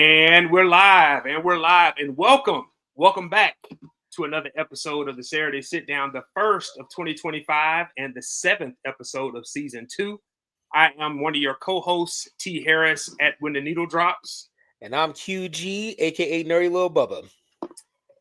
And we're live, and welcome back to another episode of the Saturday Sit Down, the first of 2025 and the seventh episode of season 2. I am one of your co-hosts, T. Harris at When the Needle Drops. And I'm QG, aka Nerdy Lil Bubba.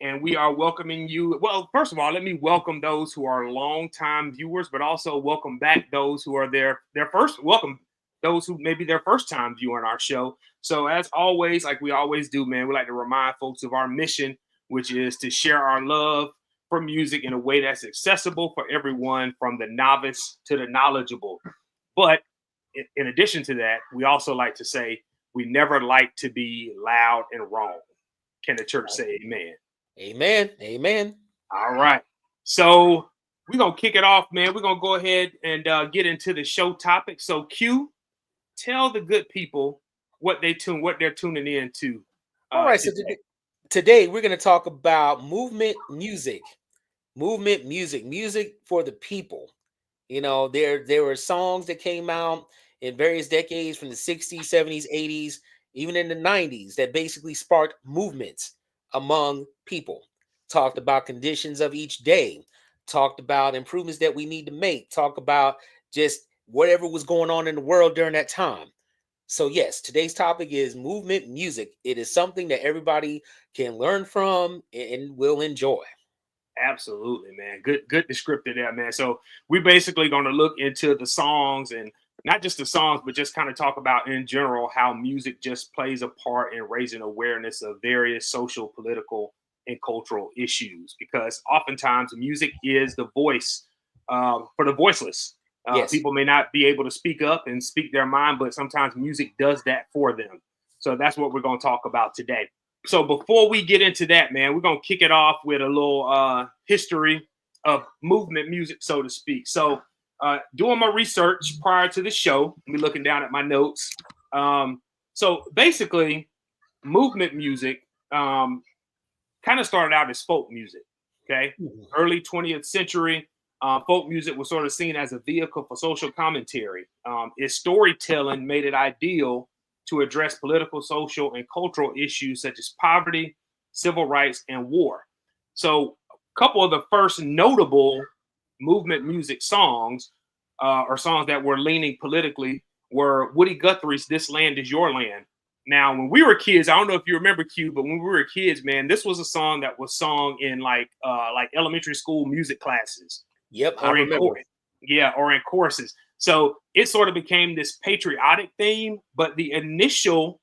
And we are welcoming you. Well, first of all, let me welcome those who are longtime viewers, but also welcome back those who are their first. Welcome those who may be their first time viewing our show. So as always, like we always do, man, we like to remind folks of our mission, which is to share our love for music in a way that's accessible for everyone, from the novice to the knowledgeable. But in addition to that, we also like to say we never like to be loud and wrong. Can the church say amen? Amen. Amen. All right. So we're going to kick it off, man. We're going to go ahead and get into the show topic. So Q, tell the good people what they're tuning in to. All right. So today we're going to talk about movement music for the people. You know, there were songs that came out in various decades from the 60s, 70s, 80s, even in the 90s that basically sparked movements among people. Talked about conditions of each day, talked about improvements that we need to make, talk about just whatever was going on in the world during that time. So yes, today's topic is movement music. It is something that everybody can learn from and will enjoy. Absolutely, man. Good descriptor there, man. So we're basically going to look into the songs, and not just the songs, but just kind of talk about in general how music just plays a part in raising awareness of various social, political, and cultural issues. Because oftentimes music is the voice for the voiceless. Yes. People may not be able to speak up and speak their mind, but sometimes music does that for them. So that's what we're going to talk about today. So before we get into that, man, we're going to kick it off with a little history of movement music, so to speak. So doing my research prior to the show, me looking down at my notes. So basically, movement music kind of started out as folk music, okay? Early 20th century, folk music was sort of seen as a vehicle for social commentary. Its storytelling made it ideal to address political, social, and cultural issues such as poverty, civil rights, and war. So a couple of the first notable movement music songs or songs that were leaning politically were Woody Guthrie's This Land Is Your Land. Now, when we were kids, I don't know if you remember, Q, but when we were kids, man, this was a song that was sung in like elementary school music classes. Yep, I remember. Or in courses. So it sort of became this patriotic theme, but the initial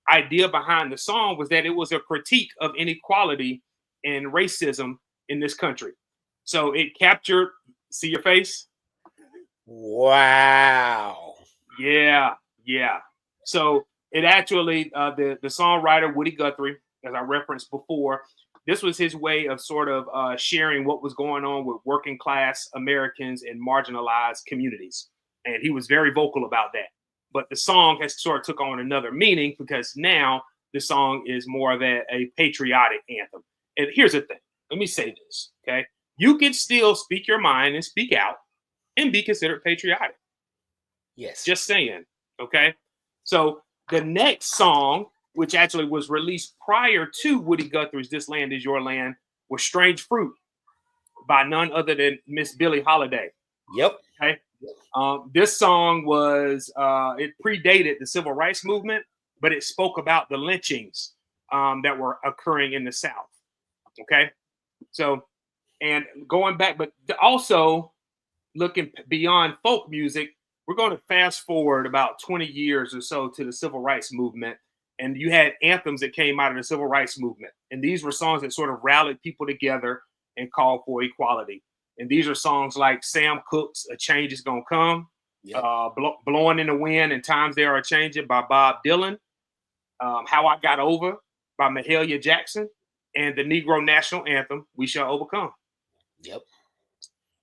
idea behind the song was that it was a critique of inequality and racism in this country. So it captured, see your face? Wow. Yeah. So it actually, the songwriter, Woody Guthrie, as I referenced before, this was his way of sort of sharing what was going on with working class Americans in marginalized communities. And he was very vocal about that. But the song has sort of took on another meaning because now the song is more of a patriotic anthem. And here's the thing. Let me say this, okay? You can still speak your mind and speak out and be considered patriotic. Yes. Just saying, okay? So the next song, which actually was released prior to Woody Guthrie's This Land Is Your Land, was Strange Fruit by none other than Miss Billie Holiday. Yep. Okay. This song was, it predated the civil rights movement, but it spoke about the lynchings that were occurring in the South. Okay. So, and going back, but also looking beyond folk music, we're going to fast forward about 20 years or so to the civil rights movement. And you had anthems that came out of the civil rights movement. And these were songs that sort of rallied people together and called for equality. And these are songs like Sam Cooke's A Change Is Gonna Come, yep. Blowing in the Wind and Times They Are Changing by Bob Dylan, How I Got Over by Mahalia Jackson, and the Negro National Anthem, We Shall Overcome. Yep.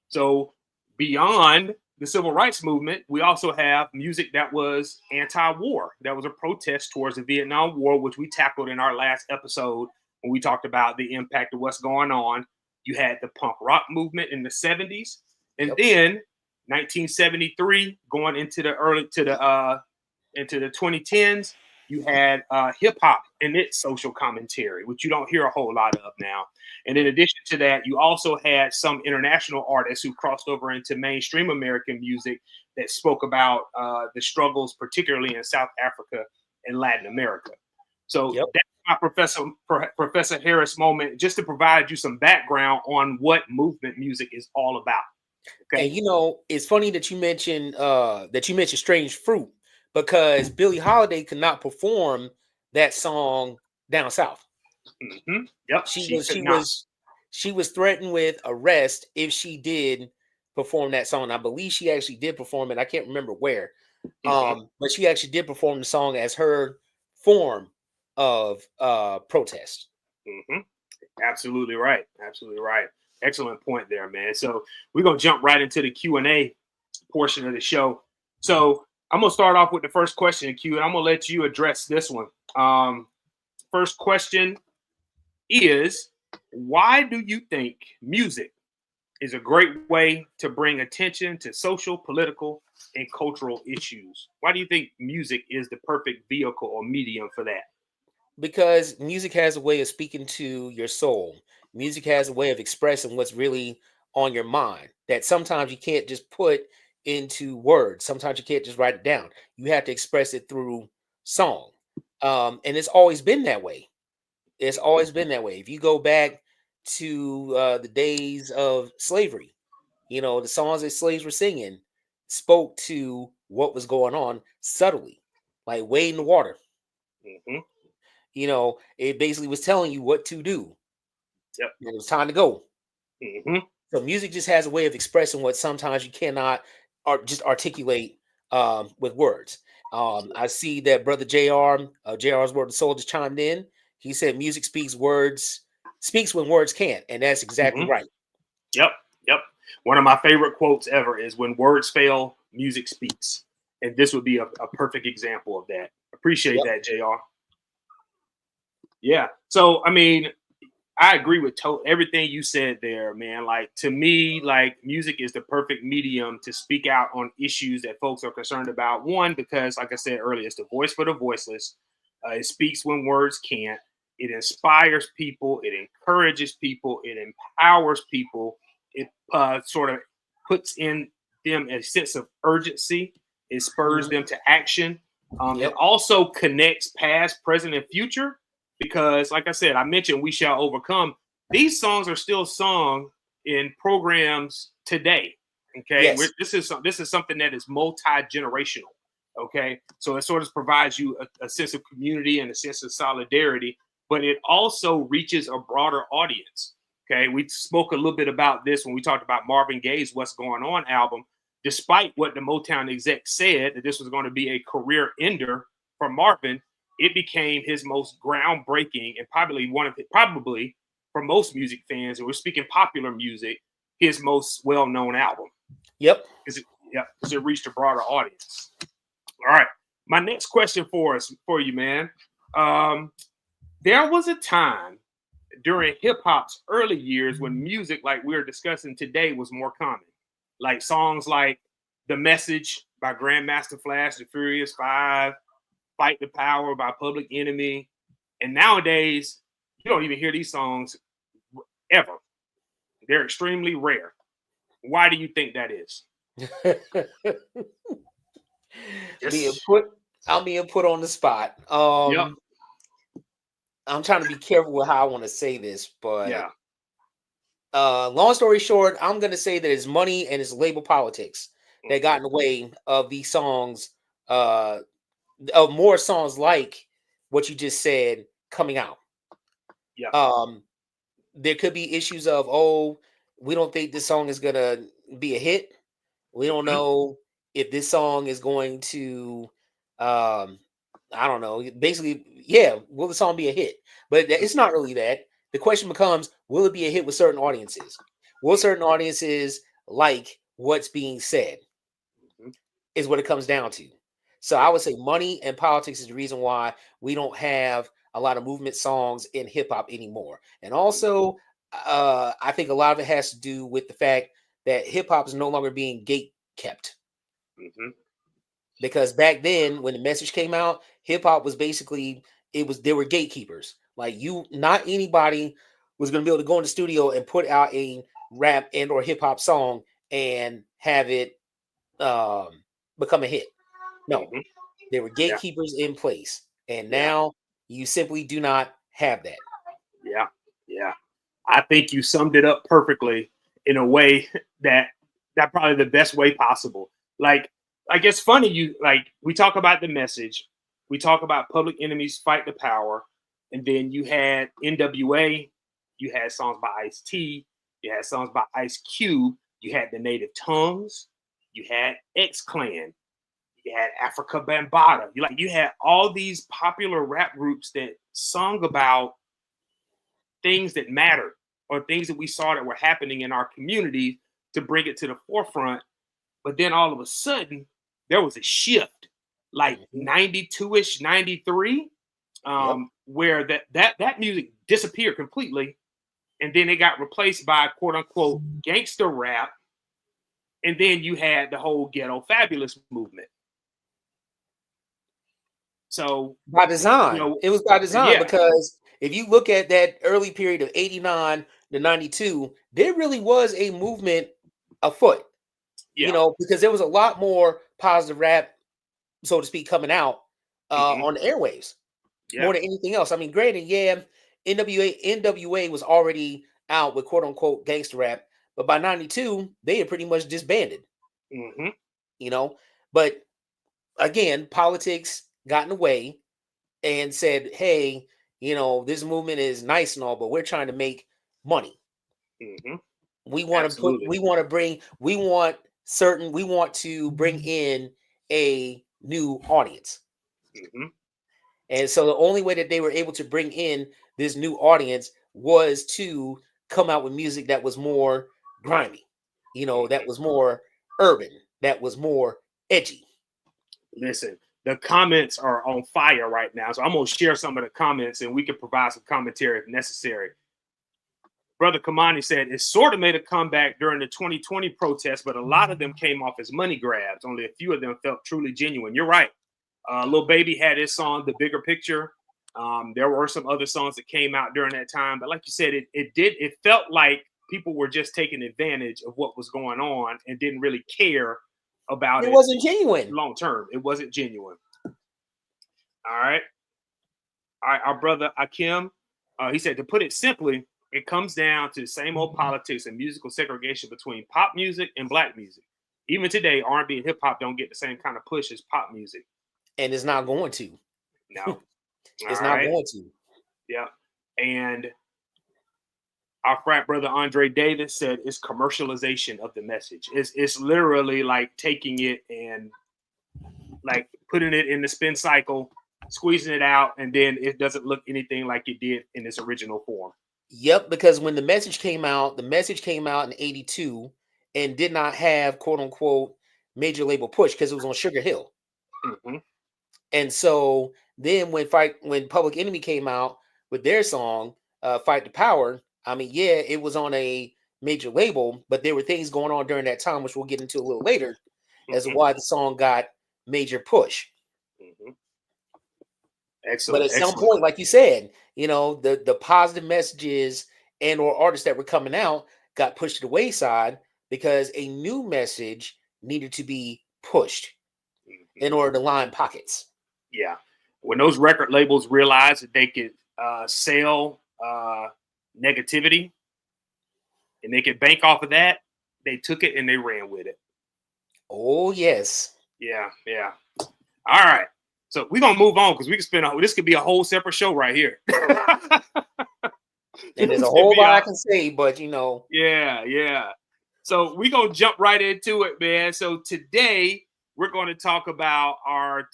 So beyond the civil rights movement, we also have music that was anti-war, that was a protest towards the Vietnam War, which we tackled in our last episode when we talked about the impact of what's going on. You had the punk rock movement in the 70s, and then 1973 going into the 2010s, You had hip hop and its social commentary, which you don't hear a whole lot of now. And in addition to that, you also had some international artists who crossed over into mainstream American music that spoke about the struggles, particularly in South Africa and Latin America. So Yep. that's my Professor Harris moment, just to provide you some background on what movement music is all about. Okay. And it's funny that you mentioned Strange Fruit, because Billie Holiday could not perform that song down south. Yep. She She was could she not. was she was threatened with arrest if she did perform that song. I believe she actually did perform it. I can't remember where. Mhm, But she actually did perform the song as her form of protest. mhm. Absolutely right. Absolutely right. Excellent point there, man. So we're gonna jump right into the Q&A portion of the show. So I'm gonna start off with the first question, Q, and I'm gonna let you address this one. First question is, why do you think music is a great way to bring attention to social, political, and cultural issues? Why do you think music is the perfect vehicle or medium for that? Because music has a way of speaking to your soul. Music has a way of expressing what's really on your mind that sometimes you can't just put into words. Sometimes you can't just write it down. You have to express it through song. And it's always been that way. It's always been that way. If you go back to the days of slavery, the songs that slaves were singing spoke to what was going on subtly, like wade in the water. Hmm. It basically was telling you what to do. Yep. And it was time to go. Hmm. So music just has a way of expressing what sometimes you cannot just articulate with words. I see that brother JR's Word and Soul just chimed in. He said music speaks when words can't, and that's exactly Hmm. right. Yep. Yep. One of my favorite quotes ever is, when words fail, music speaks. And this would be a perfect example of that. Appreciate Yep. that, JR. Yeah. So, I mean, I agree with everything you said there, man. Like, to me, like, music is the perfect medium to speak out on issues that folks are concerned about. One, because, like I said earlier, it's the voice for the voiceless. It speaks when words can't. It inspires people. It encourages people. It empowers people. It sort of puts in them a sense of urgency. It spurs Mhm. them to action. It Yep. also connects past, present, and future, because, like I said, I mentioned "We Shall Overcome." These songs are still sung in programs today. Okay, Yes. this is something that is multi generational. Okay, so it sort of provides you a sense of community and a sense of solidarity, but it also reaches a broader audience. Okay, we spoke a little bit about this when we talked about Marvin Gaye's "What's Going On" album. Despite what the Motown exec said, that this was going to be a career ender for Marvin, it became his most groundbreaking and probably for most music fans, and we're speaking popular music, his most well-known album, Yep. because it reached a broader audience. All right, my next question for you, man. Um, there was a time during hip hop's early years when music like we're discussing today was more common, like songs like "The Message" by Grandmaster Flash, The Furious Five, "Fight the Power" by Public Enemy. And nowadays, you don't even hear these songs ever. They're extremely rare. Why do you think that is? being Yes. put I'm being put on the spot. Yep. I'm trying to be careful with how I want to say this, but Yeah. long story short, I'm gonna say that it's money and it's label politics that got Hmm. in the way of these songs, uh, of more songs like what you just said coming out. Yeah. Um, there could be issues of, oh, we don't think this song is gonna be a hit. We don't Hmm. know if this song is going to, um, I don't know. Basically, yeah, will the song be a hit? But it's not really that. The question becomes, will it be a hit with certain audiences? Will certain audiences like what's being said? Hmm. Is what it comes down to. So I Yeah. would say money and politics is the reason why we don't have a lot of movement songs in hip hop anymore. And also, I think a lot of it has to do with the fact that hip hop is no longer being gate kept. Hmm. because back then when the message came out, hip hop was basically there were gatekeepers. Like not anybody was going to be able to go in the studio and put out a rap and or hip hop song and have it become a hit. No, Mm-hmm. there were Yeah. gatekeepers in place, and Yeah. now you simply do not have that. Yeah. Yeah. I think you summed it up perfectly in a way that probably the best way possible. Like it's funny we talk about the message, we talk about Public Enemy's Fight the Power, and then you had NWA, you had songs by Ice-T, you had songs by Ice Cube, you had the Native Tongues, you had X Clan, you had Africa Bambaataa. You had all these popular rap groups that sung about things that mattered or things that we saw that were happening in our community to bring it to the forefront. But then all of a sudden, there was a shift, like 92-ish, 93, where that music disappeared completely. And then it got replaced by quote unquote gangster rap. And then you had the whole ghetto fabulous movement. So by design, it was by design, because if you look at that early period of 89 to 92, there really was a movement afoot, because there was a lot more positive rap, so to speak, coming out on the airwaves more than anything else. I mean, granted, NWA was already out with quote unquote gangster rap, but by 92, they had pretty much disbanded. But again, politics got in the way and said, hey, this movement is nice and all, but we're trying to make money. We want to bring in a new audience. And so the only way that they were able to bring in this new audience was to come out with music that was more grimy, that was more urban, that was more edgy. Listen, the comments are on fire right now. So I'm going to share some of the comments and we can provide some commentary if necessary. Brother Kamani said, it sort of made a comeback during the 2020 protests, but a lot of them came off as money grabs. Only a few of them felt truly genuine. You're right. Lil Baby had his song, The Bigger Picture. There were some other songs that came out during that time. But like you said, it felt like people were just taking advantage of what was going on and didn't really care about it. It wasn't genuine. Long term. It wasn't genuine. All right. Our brother Akim, he said, to put it simply, it comes down to the same old politics and musical segregation between pop music and black music. Even today, R&B and hip hop don't get the same kind of push as pop music. And it's not going to. No. It's not going to. Yeah. And our frat brother Andre Davis said it's commercialization of the message. It's literally like taking it and like putting it in the spin cycle, squeezing it out, and then it doesn't look anything like it did in its original form. Yep, because when the message came out in 82 and did not have quote unquote major label push because it was on Sugar Hill. And so then when Public Enemy came out with their song, Fight the Power, I mean, yeah, it was on a major label, but there were things going on during that time, which we'll get into a little later, as to why the song got major push. Excellent. But at some point, like you said, the positive messages and or artists that were coming out got pushed to the wayside because a new message needed to be pushed in order to line pockets. Yeah. When those record labels realized that they could sell negativity and they could bank off of that, they took it and they ran with it. Oh, yes. Yeah. All right. So we're going to move on because we can this could be a whole separate show right here. And there's a whole lot I can say, but Yeah. So we're going to jump right into it, man. So today we're going to talk about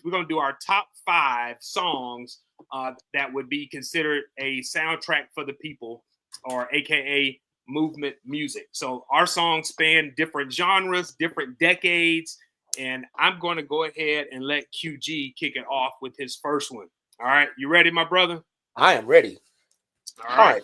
we're going to do our top 5 songs that would be considered a soundtrack for the people, or AKA movement music. So our songs span different genres, different decades. And I'm going to go ahead and let QG kick it off with his first one. All right. You ready, my brother? I am ready. All right.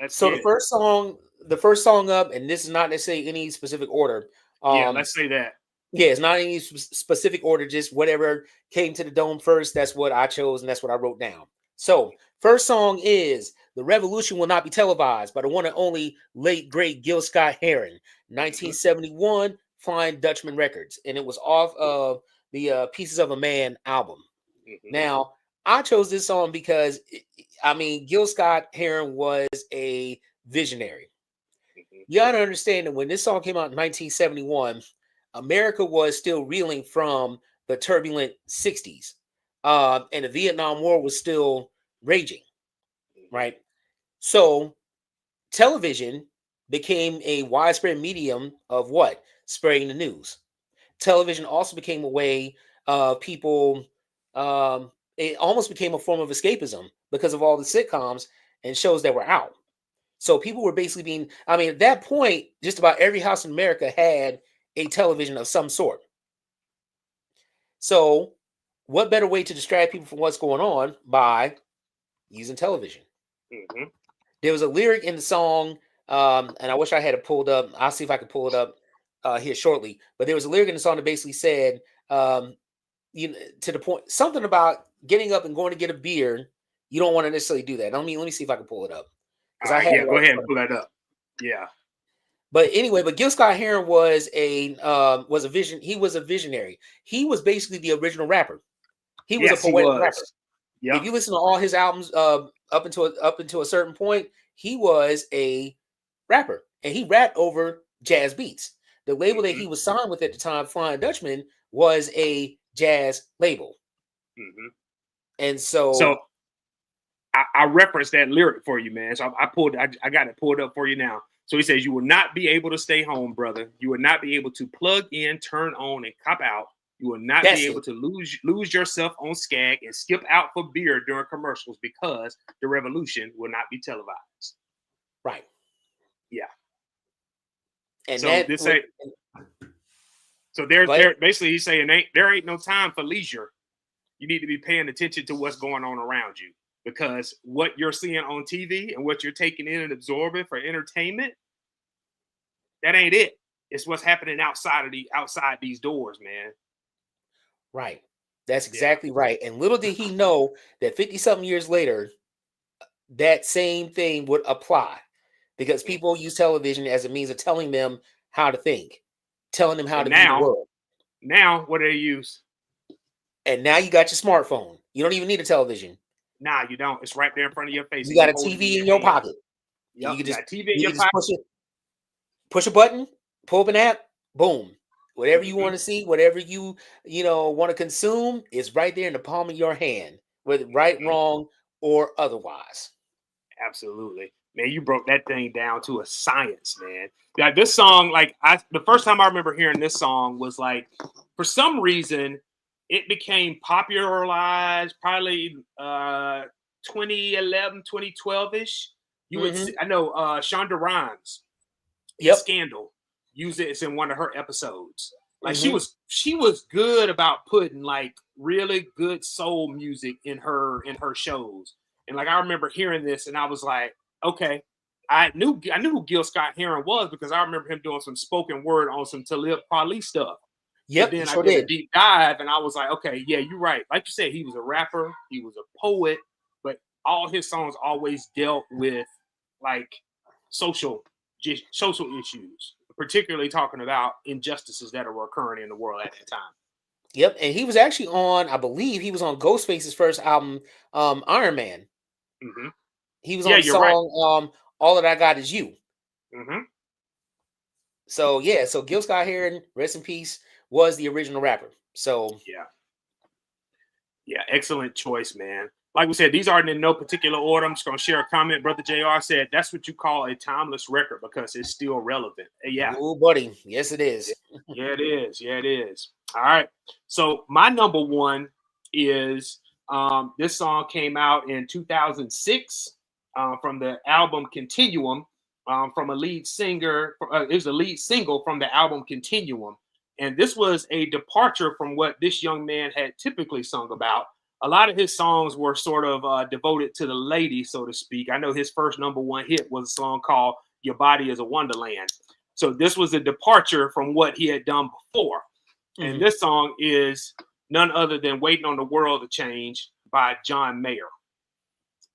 So the first song up, and this is not necessarily any specific order. Yeah, let's say that. Yeah, it's not any specific order, just whatever came to the dome first. That's what I chose, and that's what I wrote down. So, first song is "The Revolution Will Not Be Televised" by the one and only late great Gil Scott-Heron, 1971, Flying Dutchman Records, and it was off of the "Pieces of a Man" album. Now, I chose this song because, I mean, Gil Scott-Heron was a visionary. You got to understand that when this song came out in 1971, America was still reeling from the turbulent 60s. And the Vietnam War was still raging, right? So television became a widespread medium of what? Spreading the news. Television also became a way of people, it almost became a form of escapism because of all the sitcoms and shows that were out. So people were basically being, I mean, at that point, just about every house in America had a television of some sort. So, what better way to distract people from what's going on by using television? There was a lyric in the song, and I wish I had it pulled up. I'll see if I can pull it up here shortly. But there was a lyric in the song that basically said, you know, to the point, something about getting up and going to get a beer. You don't want to necessarily do that. Let me see if I can pull it up. Yeah, go ahead and pull that up. Yeah. But anyway, but Gil Scott-Heron was a vision. He was a visionary. He was basically the original rapper. He was a poetic rapper. Yep. If you listen to all his albums up until a certain point, he was a rapper, and he rapped over jazz beats. The label that he was signed with at the time, Flying Dutchman, was a jazz label. And so I referenced that lyric for you, man. So I got it pulled up for you now. So he says, "You will not be able to stay home, brother. You will not be able to plug in, turn on, and cop out. You will not be able to lose yourself on Skag and skip out for beer during commercials because the revolution will not be televised." Right. Yeah. And so they're basically he's saying there ain't no time for leisure. You need to be paying attention to what's going on around you, because what you're seeing on TV and what you're taking in and absorbing for entertainment, that ain't it. It's what's happening outside these doors, man. Right. That's exactly right. And little did he know that 50-something years later, that same thing would apply, because people use television as a means of telling them how to think, telling them how to view the world. Now, what do they use? And now you got your smartphone. You don't even need a television. Nah, you don't. It's right there in front of your face. You got a TV in your pocket. Yep, you can just TV in your pocket. Push a button, pull up an app, boom. Whatever you want to see, whatever you want to consume is right there in the palm of your hand, whether right, wrong, or otherwise. Absolutely. Man, you broke that thing down to a science, man. Yeah, this song, the first time I remember hearing this song was like, for some reason, it became popularized probably 2011, 2012-ish. You would see, I know Shonda Rhimes in Scandal used it. It's in one of her episodes. Like she was good about putting like really good soul music in her shows. And like I remember hearing this and I was like, okay. I knew who Gil Scott-Heron was because I remember him doing some spoken word on some Talib Kweli stuff. Yep, then I did a deep dive and I was like, okay, yeah, you're right. Like you said, he was a rapper, he was a poet, but all his songs always dealt with like social issues, particularly talking about injustices that were occurring in the world at that time. Yep, and he was actually on, I believe he was on Ghostface's first album, Iron Man. He was on the song All That I Got Is You. So yeah, so Gil Scott-Heron, rest in peace, was the original rapper. So yeah, excellent choice, man. Like we said, these aren't in no particular order. I'm just gonna share a comment. Brother JR said that's what you call a timeless record because it's still relevant. Yeah. Oh, buddy. Yes, it is. Yeah, it is. Yeah, it is. All right. So my number one is this song came out in 2006 from the album Continuum. From a lead singer, it was a lead single from the album Continuum. And this was a departure from what this young man had typically sung about. A lot of his songs were sort of devoted to the lady, so to speak. I know his first number one hit was a song called Your Body is a Wonderland. So this was a departure from what he had done before. And this song is none other than "Waiting on the World to Change" by John Mayer.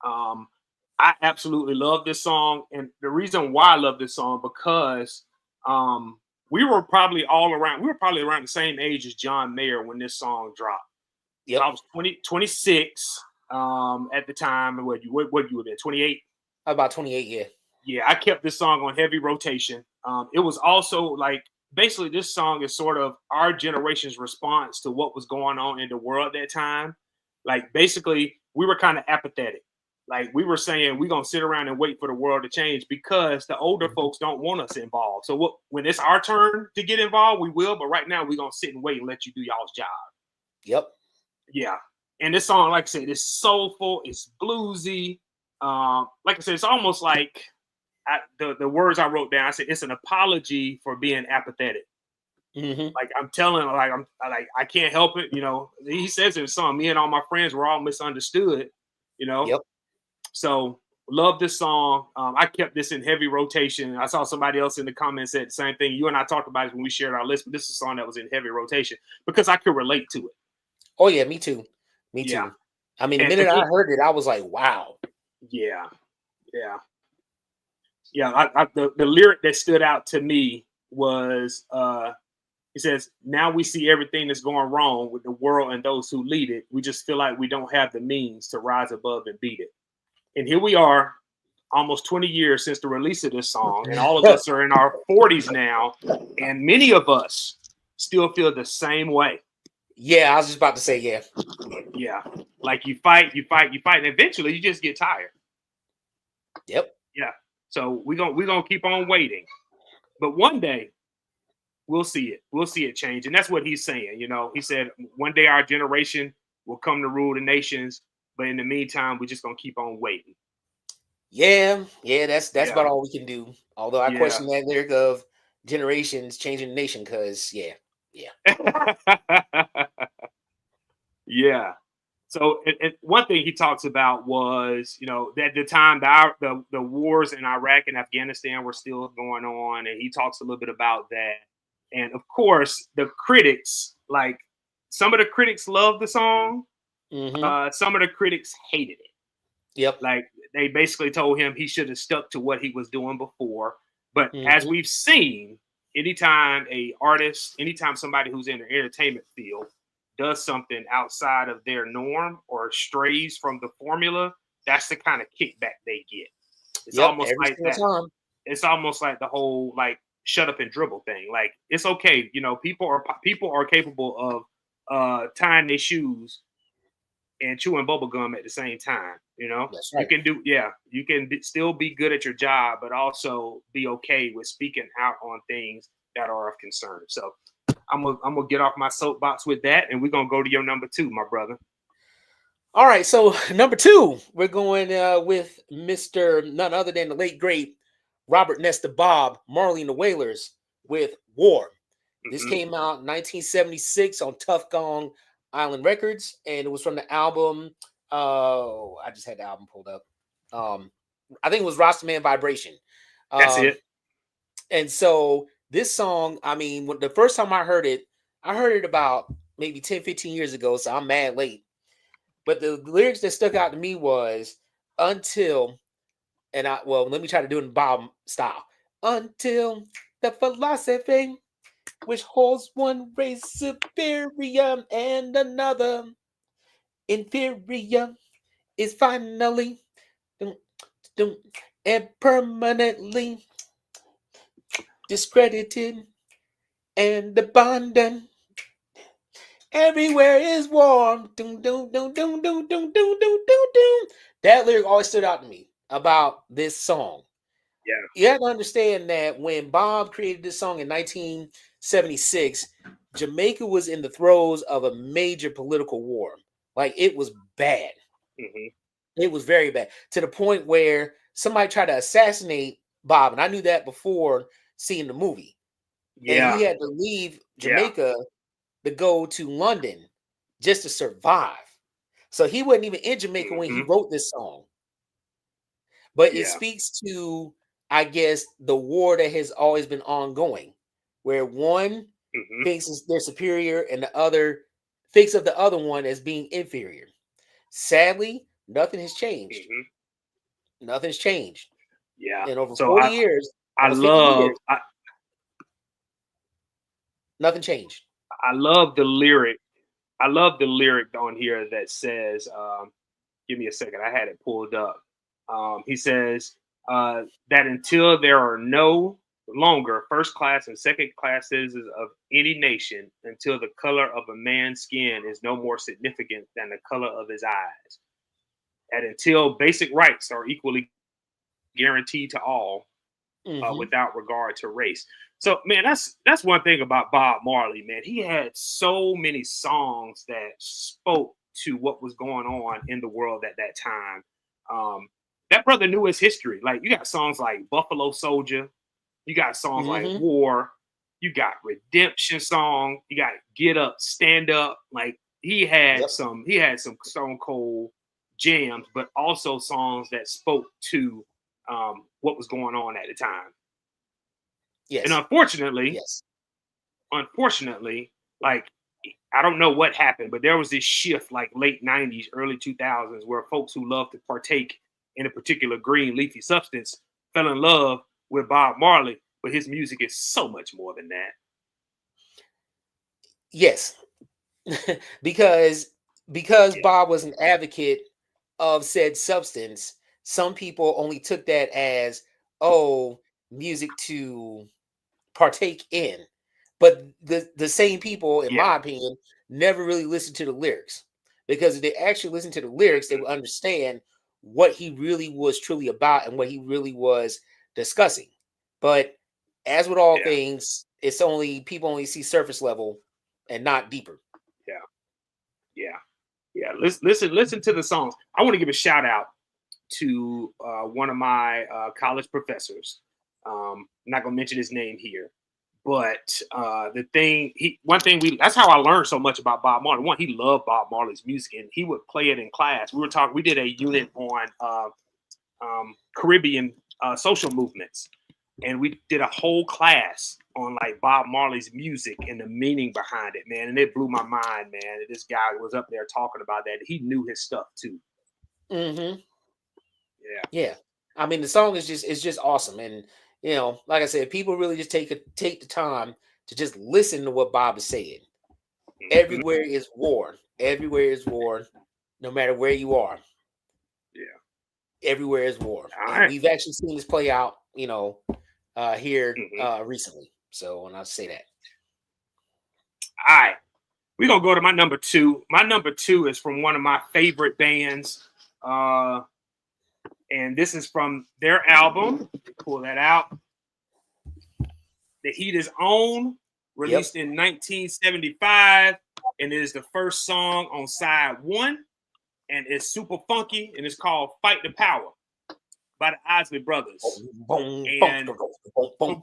I absolutely love this song, and the reason why I love this song because we were probably around the same age as John Mayer when this song dropped. Yep. I was 26 at the time. What you were there? 28. About 28, yeah. Yeah, I kept this song on heavy rotation. It was also like basically this song is sort of our generation's response to what was going on in the world at that time. Like basically, we were kind of apathetic. Like we were saying, we're gonna sit around and wait for the world to change because the older folks don't want us involved. So when it's our turn to get involved, we will. But right now, we're gonna sit and wait and let you do y'all's job. Yep. Yeah. And this song, like I said, is soulful, it's bluesy. Like I said, it's almost like the words I wrote down. I said it's an apology for being apathetic. Like I'm telling, I can't help it. You know, he says in the song, me and all my friends were all misunderstood. You know, Yep. So love this song. I kept this in heavy rotation. I saw somebody else in the comments said the same thing. You and I talked about it when we shared our list, but this is a song that was in heavy rotation because I could relate to it. Oh yeah, me too. Me too. Yeah. I mean, the minute I heard it, I was like, wow. Yeah. The lyric that stood out to me was it says, "Now we see everything that's going wrong with the world and those who lead it. We just feel like we don't have the means to rise above and beat it." And here we are, almost 20 years since the release of this song, and all of us are in our 40s now, and many of us still feel the same way. Yeah, I was just about to say, yeah. Yeah. Like you fight, and eventually you just get tired. Yep. Yeah. So we're gonna keep on waiting. But one day we'll see it. We'll see it change. And that's what he's saying. You know, he said one day our generation will come to rule the nations, but in the meantime, we're just gonna keep on waiting. Yeah, that's about all we can do. Although I Yeah. question that lyric of generations changing the nation, because yeah. Yeah. So one thing he talks about was, you know, that the time the wars in Iraq and Afghanistan were still going on, and he talks a little bit about that. And of course, the critics, like some of the critics loved the song, some of the critics hated it. Yep. Like they basically told him he should have stuck to what he was doing before. But as we've seen, anytime somebody who's in the entertainment field does something outside of their norm or strays from the formula, that's the kind of kickback they get. It's almost like that. It's almost like the whole like shut up and dribble thing. Like it's okay, you know, people are capable of tying their shoes and chewing bubble gum at the same time. You know, right. You can still be good at your job, but also be okay with speaking out on things that are of concern. So I'm gonna get off my soapbox with that, and we're gonna go to your number 2, my brother. All right, so number 2, we're going with Mr. none other than the late great Robert Nesta Bob Marley and the Wailers with "War." This came out in 1976 on Tough Gong Island Records, and it was from the album. I just had the album pulled up. I think it was Rastaman Vibration. That's it. And so this song, I mean, when the first time I heard it about maybe 10, 15 years ago, so I'm mad late. But the lyrics that stuck out to me was until, and let me try to do it in Bob style. Until the philosophy which holds one race superior and another inferior is finally and permanently discredited and abandoned. Everywhere is warm. That lyric always stood out to me about this song. Yeah. You have to understand that when Bob created this song in 1976, Jamaica was in the throes of a major political war. Like it was bad. It was very bad, to the point where somebody tried to assassinate Bob, and I knew that before seeing the movie. Yeah. And he had to leave Jamaica to go to London just to survive. So he wasn't even in Jamaica when he wrote this song. But it speaks to, I guess, the war that has always been ongoing, where one, Mm-hmm. thinks they're superior, and the other thinks of the other one as being inferior. Sadly, nothing has changed. Mm-hmm. Nothing's changed. Yeah. In over So 40 years, I almost 50 love years, nothing changed. I love the lyric. I love the lyric on here that says, give me a second, I had it pulled up. He says that until there are no longer first class and second class citizens of any nation, until the color of a man's skin is no more significant than the color of his eyes, and until basic rights are equally guaranteed to all, Hmm. without regard to race. So, man, that's one thing about Bob Marley, man. He had so many songs that spoke to what was going on in the world at that time. Um, that brother knew his history. Like, you got songs like Buffalo Soldier, you got songs like Hmm. War, you got Redemption song, you got Get Up, Stand Up. Like, Yep. he had some Stone Cold jams, but also songs that spoke to what was going on at the time. And Yes. unfortunately, Yes. unfortunately, like, I don't know what happened, but there was this shift like late 90s, early 2000s, where folks who love to partake in a particular green leafy substance fell in love with Bob Marley, but his music is so much more than that. Yes. because because Yeah. Bob was an advocate of said substance, some people only took that as, oh, music to partake in. But the same people, in Yeah. my opinion, never really listened to the lyrics. Because if they actually listened to the lyrics, they Mhm. would understand what he really was truly about and what he really was discussing. But as with all Yeah. things, it's only people only see surface level and not deeper. Yeah. Yeah. Yeah. Listen to the songs. I want to give a shout out to one of my college professors. I'm not gonna mention his name here, but one thing we that's how I learned so much about Bob Marley. One, he loved Bob Marley's music, and he would play it in class. We did a unit on Caribbean social movements, and we did a whole class on like Bob Marley's music and the meaning behind it, man. And it blew my mind, man. And this guy was up there talking about that. He knew his stuff too. Hmm. Yeah. Yeah, I mean the song is just awesome, and like I said, people really just take the time to just listen to what Bob is saying. Mhm. Everywhere is war. Everywhere is war. No matter where you are, Yeah. everywhere is war, All and right. we've actually seen this play out. Here Mhm. recently. So when I say that, All right. We're gonna go to my number two. My number two is from one of my favorite bands. Uh, and this is from their album. Pull that out. The Heat Is On, yep. released in 1975. And it is the first song on side one. And it's super funky. And it's called Fight the Power by the Isley Brothers. Boom, boom, boom, And boom, boom,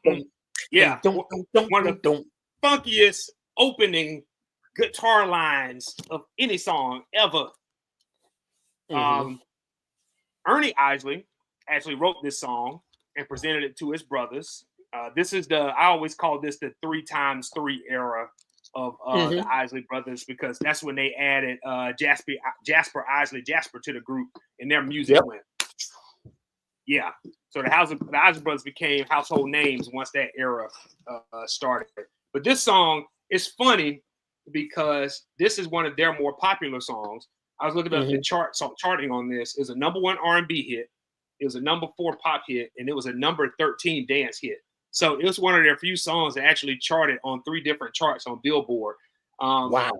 boom, yeah, boom, boom, boom, one of boom, the boom. funkiest opening guitar lines of any song ever. Hmm. Um, Ernie Isley actually wrote this song and presented it to his brothers. This is I always call this the 3x3 era of the Hmm. Isley brothers, because that's when they added Jasper Isley Jasper to the group, and their music Yep. went, yeah. So the Isley brothers became household names once that era started. But this song is funny because this is one of their more popular songs. I was looking up the Hmm. charting on this. Is a number one R&B hit. It was a number 4 pop hit, and it was a number 13 dance hit. So it was one of their few songs that actually charted on 3 different charts on Billboard. Wow.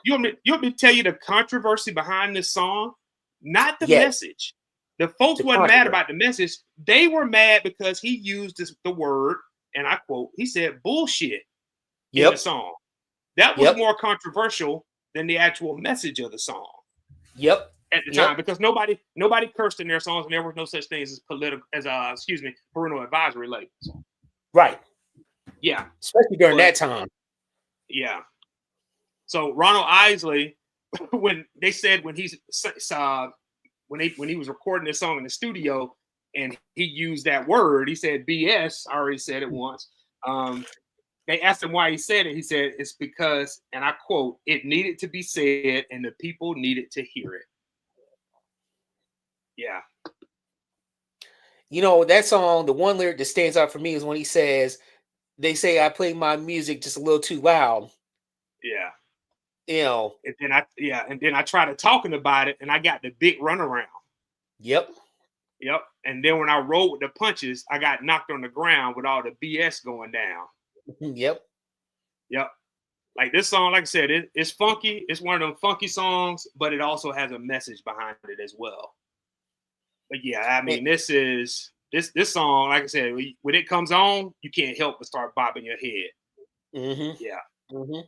You want me to tell you the controversy behind this song? Not the Yes. message. The folks The wasn't mad controversy. about the message. They were mad because he used the word, and I quote, he said bullshit in the Yep. song. That was Yep. more controversial than the actual message of the song Yep. at the time, Yep. because nobody cursed in their songs, and there was no such thing as political as parental advisory labels. Right. Yeah, Especially during but that time. yeah. So Ronald Isley, when they said when he was recording this song in the studio and he used that word, he said BS. I already said it once. They asked him why he said it. He said it's because, and I quote, "It needed to be said, and the people needed to hear it." Yeah, You know, that song, the one lyric that stands out for me is when he says, "They say I play my music just a little too loud." yeah. You know, And then I tried to talking about it, and I got the big runaround. yep, Yep. And then when I rolled with the punches, I got knocked on the ground with all the BS going down. yep. Yep. Like this song, like I said, it's funky. It's one of them funky songs, but it also has a message behind it as well. But yeah, I mean, this song, like I said, when it comes on, you can't help but start bobbing your head. Mm-hmm. Yeah. Mm-hmm.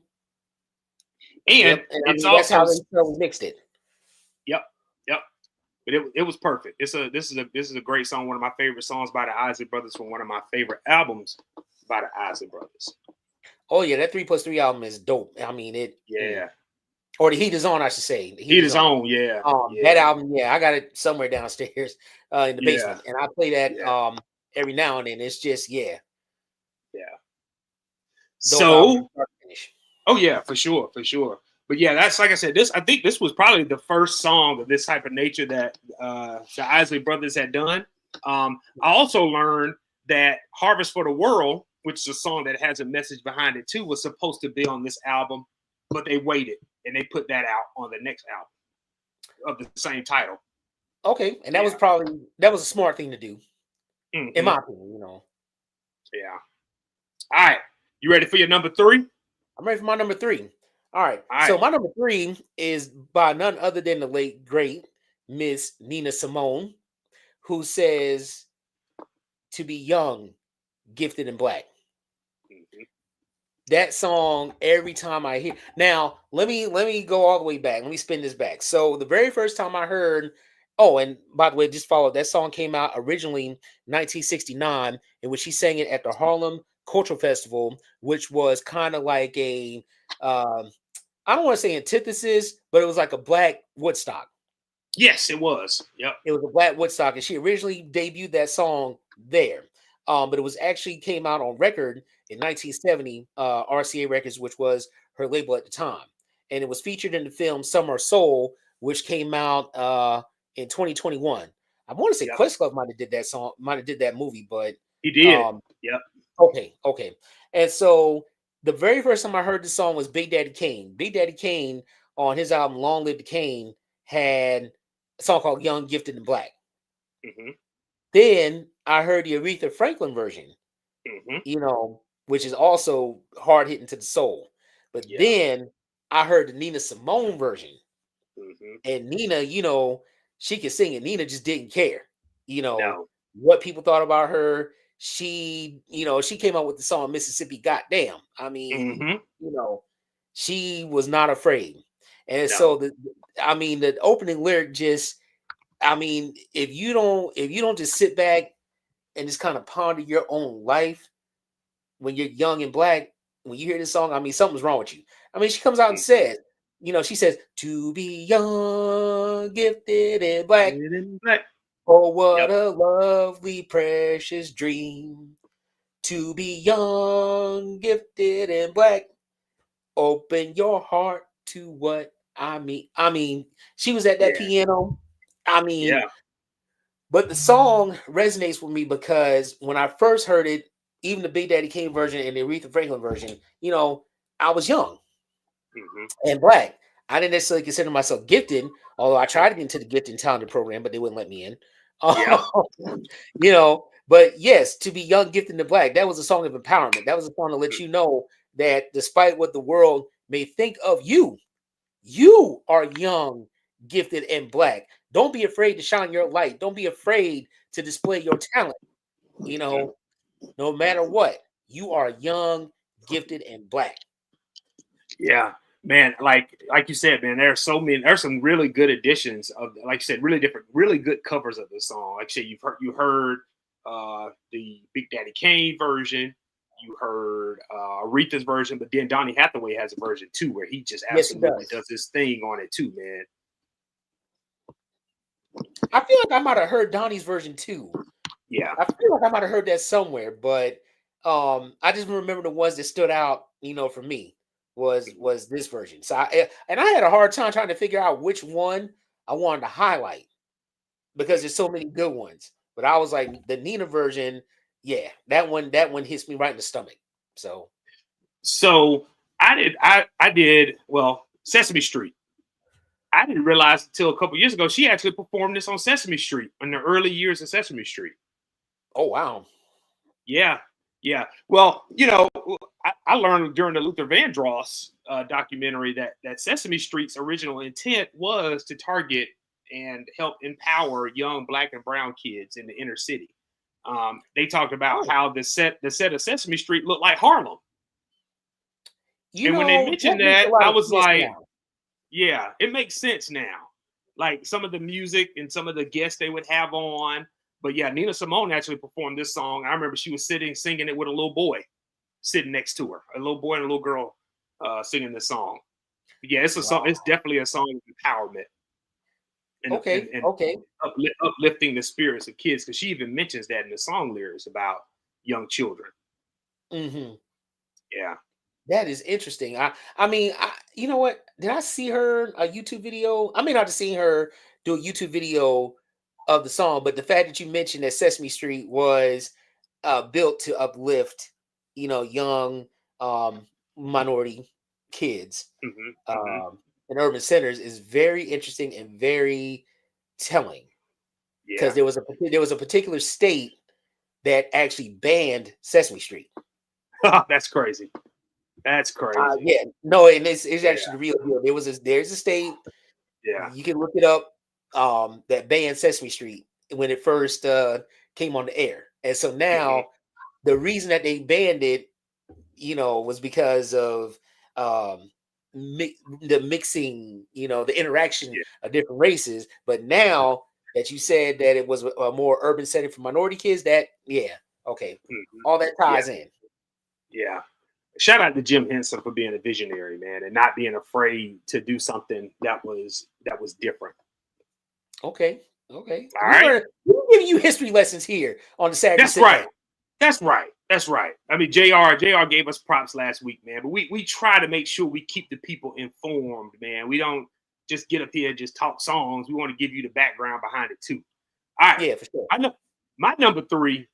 And Yep. And I it's mean, that's also how they mixed it. yep, yep. But it was perfect. This is a great song. One of my favorite songs by the Isley Brothers from one of my favorite albums by the Isley Brothers. Oh yeah, that 3+3 album is dope. I mean it. Yeah. Or The Heat Is On, I should say. The Heat Heat Is is On. on. Yeah. That Yeah. album, yeah, I got it somewhere downstairs in the Yeah. basement, and I play that Yeah. every now and then. It's just Yeah. dope album from So, start to finish. oh yeah, for sure, for sure. But yeah, that's like I said. I think this was probably the first song of this type of nature that the Isley Brothers had done. I also learned that "Harvest for the World," which is a song that has a message behind it too, was supposed to be on this album, but they waited and they put that out on the next album of the same title. Okay, and Yeah. that was a smart thing to do, in Mm-hmm. my opinion. You know, Yeah. All right. You ready for your number 3? I'm ready for my number 3. All right, All so right. my number 3 is by none other than the late great Miss Nina Simone, who says, "To be young, gifted, and black." Mm-hmm. That song, every time I hear, now let me go all the way back. Let me spin this back. So the very first time I heard, oh, and by the way, just follow, that song came out originally 1969, in which she sang it at the Harlem Cultural Festival, which was kind of like a um, I don't want to say antithesis, but it was like a black Woodstock. Yes, it was. Yep. It was a black Woodstock, and she originally debuted that song there. But it was actually came out on record in 1970, RCA Records, which was her label at the time, and it was featured in the film Summer Soul, which came out in 2021. I want to say Yep. Questlove might have did that song, might have did that movie, but He did. um, Yep. okay. And so the very first time I heard the song was Big Daddy Kane. Big Daddy Kane on his album Long Live the Kane had a song called Young, Gifted, and Black. Mm-hmm. Then I heard the Aretha Franklin version, Mm-hmm. which is also hard hitting to the soul. But Yeah. then I heard the Nina Simone version, Mm-hmm. and Nina, she could sing, and Nina just didn't care, No. what people thought about her. She came out with the song Mississippi Goddamn. I mean, Mm-hmm. you know, she was not afraid. And so No. the opening lyric just, I mean, if you don't just sit back and just kind of ponder your own life when you're young and black, when you hear this song, I mean, something's wrong with you. I mean, she comes out and Mm-hmm. says, she says, "To be young, gifted, and black. Black. Oh, what Yep. a lovely, precious dream. To be young, gifted, and black. Open your heart to what I mean." I mean, she was at that Yeah. piano. I mean, Yeah. but the song resonates with me because when I first heard it, even the Big Daddy Kane version and the Aretha Franklin version, I was young Mm-hmm. and black. I didn't necessarily consider myself gifted, although I tried to get into the gifted and talented program, but they wouldn't let me in. Yep. But yes, to be young, gifted, and black, that was a song of empowerment. That was a song to let you know that despite what the world may think of you, you are young, gifted, and black. Don't be afraid to shine your light. Don't be afraid to display your talent. You Mm-hmm. know, no matter what, you are young, gifted, and black. Yeah. Man, like you said, man, there's some really good editions of, like you said, really good covers of the song. Like I said, you heard the Big Daddy Kane version, you heard Aretha's version, but then Donny Hathaway has a version too where he just Yes, he absolutely does. does his thing on it too, man. I feel like I might have heard Donnie's version too. Yeah. I feel like I might have heard that somewhere, but I just remember the ones that stood out, for me was this version. So I had a hard time trying to figure out which one I wanted to highlight because there's so many good ones. But I was like the Nina version, yeah, that one hits me right in the stomach. So So I did well, Sesame Street. I didn't realize until a couple years ago she actually performed this on Sesame Street in the early years of Sesame Street. oh wow. Yeah, yeah. Well, I learned during the Luther Vandross documentary that Sesame Street's original intent was to target and help empower young Black and brown kids in the inner city. They talked about Oh, how the set of Sesame Street looked like Harlem, and when they that mentioned makes a that, lot I of was sense like, now. yeah, it makes sense now. Like some of the music and some of the guests they would have on. But yeah, Nina Simone actually performed this song. I remember she was sitting singing it with a little boy sitting next to her, a little boy and a little girl singing this song. Yeah, it's a song. It's Wow. definitely a song of empowerment and and, Okay. and Okay. uplifting the spirits of kids. Because she even mentions that in the song lyrics about young children. Hmm. Yeah. That is interesting. I mean, you know what? Did I see her a YouTube video? I may not have seen her do a YouTube video of the song, but the fact that you mentioned that Sesame Street was built to uplift, young minority kids Hmm. Hmm. um, in urban centers is very interesting and very telling because Yeah. there was a particular state that actually banned Sesame Street. That's crazy. That's crazy. Yeah, no, and it's Yeah. actually the real deal. There's a state Yeah. you can look it up that banned Sesame Street when it first came on the air, and so Hmm. now the reason that they banned it, was because of um, the mixing, the interaction Yeah. of different races. But now that you said that it was a more urban setting for minority kids, that yeah, okay, Hmm. all that Yeah. ties in. Yeah. Shout out to Jim Henson for being a visionary, man, and not being afraid to do something that was different. Okay. Okay. All right. We're giving you history lessons here on the Saturday That's sit right. down. That's right. That's right. I mean, Jr. gave us props last week, man. But we try to make sure we keep the people informed, man. We don't just get up here and just talk songs. We want to give you the background behind it too. All right. Yeah, for sure. I know my number three.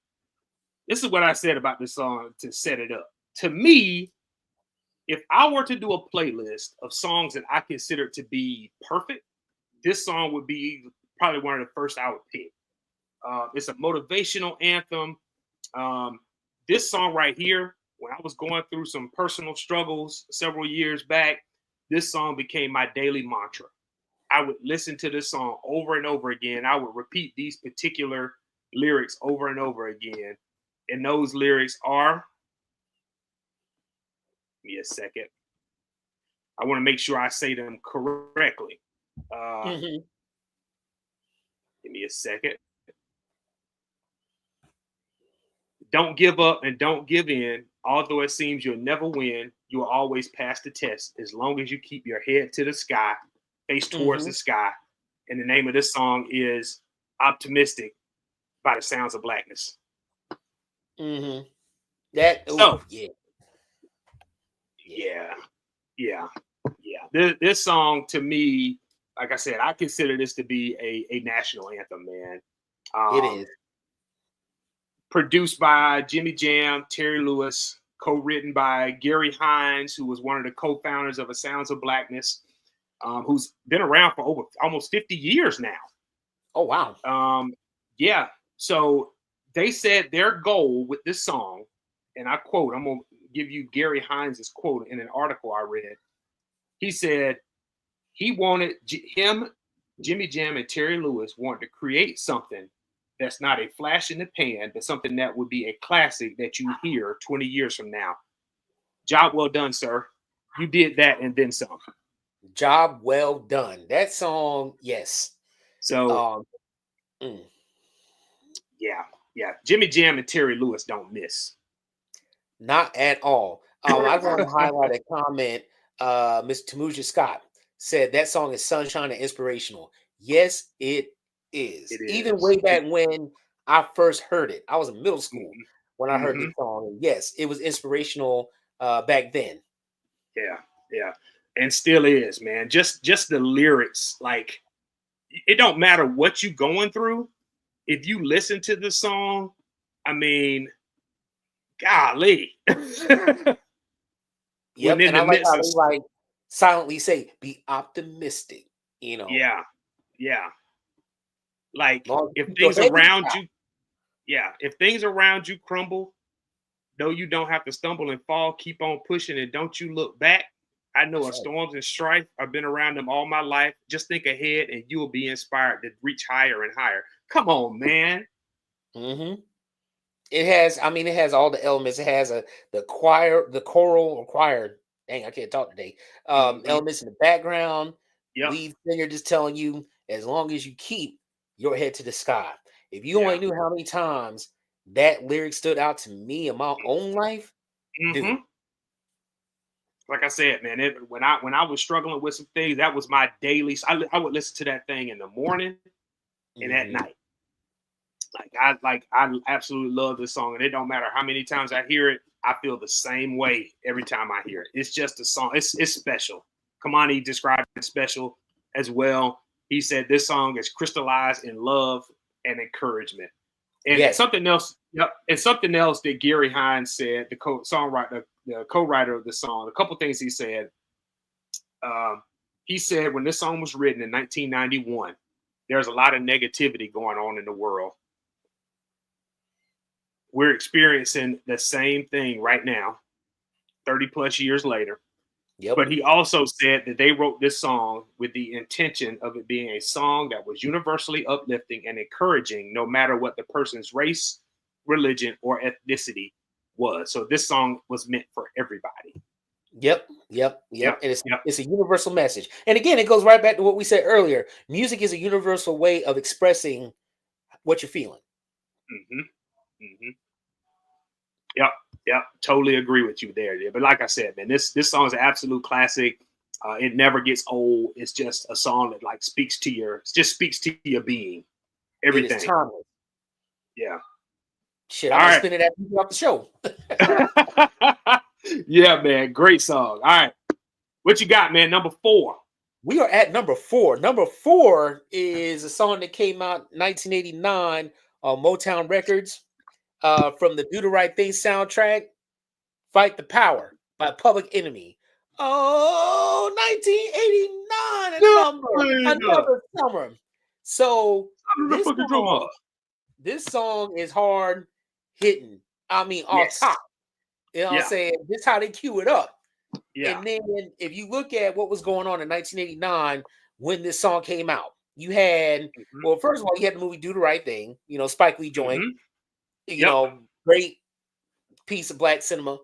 This is what I said about this song to set it up. To me, if I were to do a playlist of songs that I consider to be perfect, this song would be probably one of the first I would pick. It's a motivational anthem. Um, this song right here, when I was going through some personal struggles several years back, this song became my daily mantra. I would listen to this song over and over again. I would repeat these particular lyrics over and over again. And those lyrics are, give me a second. I want to make sure I say them correctly. Uh, Hmm. give me a second. Don't give up and don't give in. Although it seems you'll never win, you will always pass the test as long as you keep your head to the sky, face towards Hmm. the sky. And the name of this song is Optimistic by the Sounds of Blackness. Hmm. That. Oh So, yeah. Yeah. yeah, yeah, yeah. This song to me, like I said, I consider this to be a national anthem, man. It Um, is. Produced by Jimmy Jam, Terry Lewis, co-written by Gary Hines, who was one of the co-founders of A Sounds of Blackness, who's been around for over almost 50 years now. Oh wow. Yeah, so they said their goal with this song, and I quote, I'm gonna give you Gary Hines' quote in an article I read. He said he wanted Jimmy Jam, and Terry Lewis wanted to create something that's not a flash in the pan, but something that would be a classic that you hear 20 years from now. Job well done, sir. You did that and then some. Job well done. That song, yes. So Um, mm, yeah, yeah. Jimmy Jam and Terry Lewis don't miss. not at all. I want to highlight a comment. Miss Tamusha Scott said that song is sunshine and inspirational. Yes, it is. It Even way is. back when I first heard it, I was in middle school Mhm. when I heard this song. And yes, it was inspirational back then. Yeah, yeah, and still is, man. Just the lyrics, like it don't matter what you going through. If you listen to the song, I mean, golly. When Yep, in and I the like midst how of they like silently say, "Be optimistic." You know, yeah, yeah. Like long as you if keep your things head to the around sky. you, yeah, if things around you crumble, no, you don't have to stumble and fall. Keep on pushing and don't you look back. I know That's of right. storms and strife. I've been around them all my life. Just think ahead and you will be inspired to reach higher and higher. Come on, man. hmm It has, I mean, it has all the elements. It has the choir, the choral or choir. Dang, I can't talk today. Hmm. Elements in the background. Yep. Lead singer just telling you, as long as you keep your head to the sky. If you Yeah. only knew how many times that lyric stood out to me in my own life, dude. Hmm. Like I said, man, when I was struggling with some things, that was my daily. I would listen to that thing in the morning and at hmm night. I absolutely love this song, and it don't matter how many times I hear it, I feel the same way every time I hear it. It's just a song. It's special. Kamani described it special as well. He said this song is crystallized in love and encouragement. And Yes. something else, yep, and something else that Gary Hines said, songwriter, the co-writer of the song. A couple things he said. Um, he said when this song was written in 1991, there's a lot of negativity going on in the world. We're experiencing the same thing right now, 30 plus years later. Yep. But he also said that they wrote this song with the intention of it being a song that was universally uplifting and encouraging, no matter what the person's race, religion, or ethnicity was. So this song was meant for everybody. Yep. Yep. Yep. Yep. And Yep. it's a universal message. And again, it goes right back to what we said earlier. Music is a universal way of expressing what you're feeling. Hmm. Hmm. Yep. Yep. Totally agree with you there. But like I said, man, this song is an absolute classic. It never gets old. It's just a song that like just speaks to your being, It is everything. timeless. Yeah. Shit, I All might right. spin it after you off the show. Yeah, man. Great song. All right. What you got, man? Number 4. We are at number 4. Number 4 is a song that came out 1989 on Motown Records from the Do the Right Thing soundtrack, Fight the Power by Public Enemy. Oh, 1989, No, another summer. So the fucking drummer. this song is hard hitting. I mean, off Yes. top. You know what I'm Yeah. saying? This is how they cue it up. Yeah. And then if you look at what was going on in 1989 when this song came out, you had, Hmm. well, first of all, you had the movie Do the Right Thing, Spike Lee joint, Hmm. Yep. great piece of black cinema,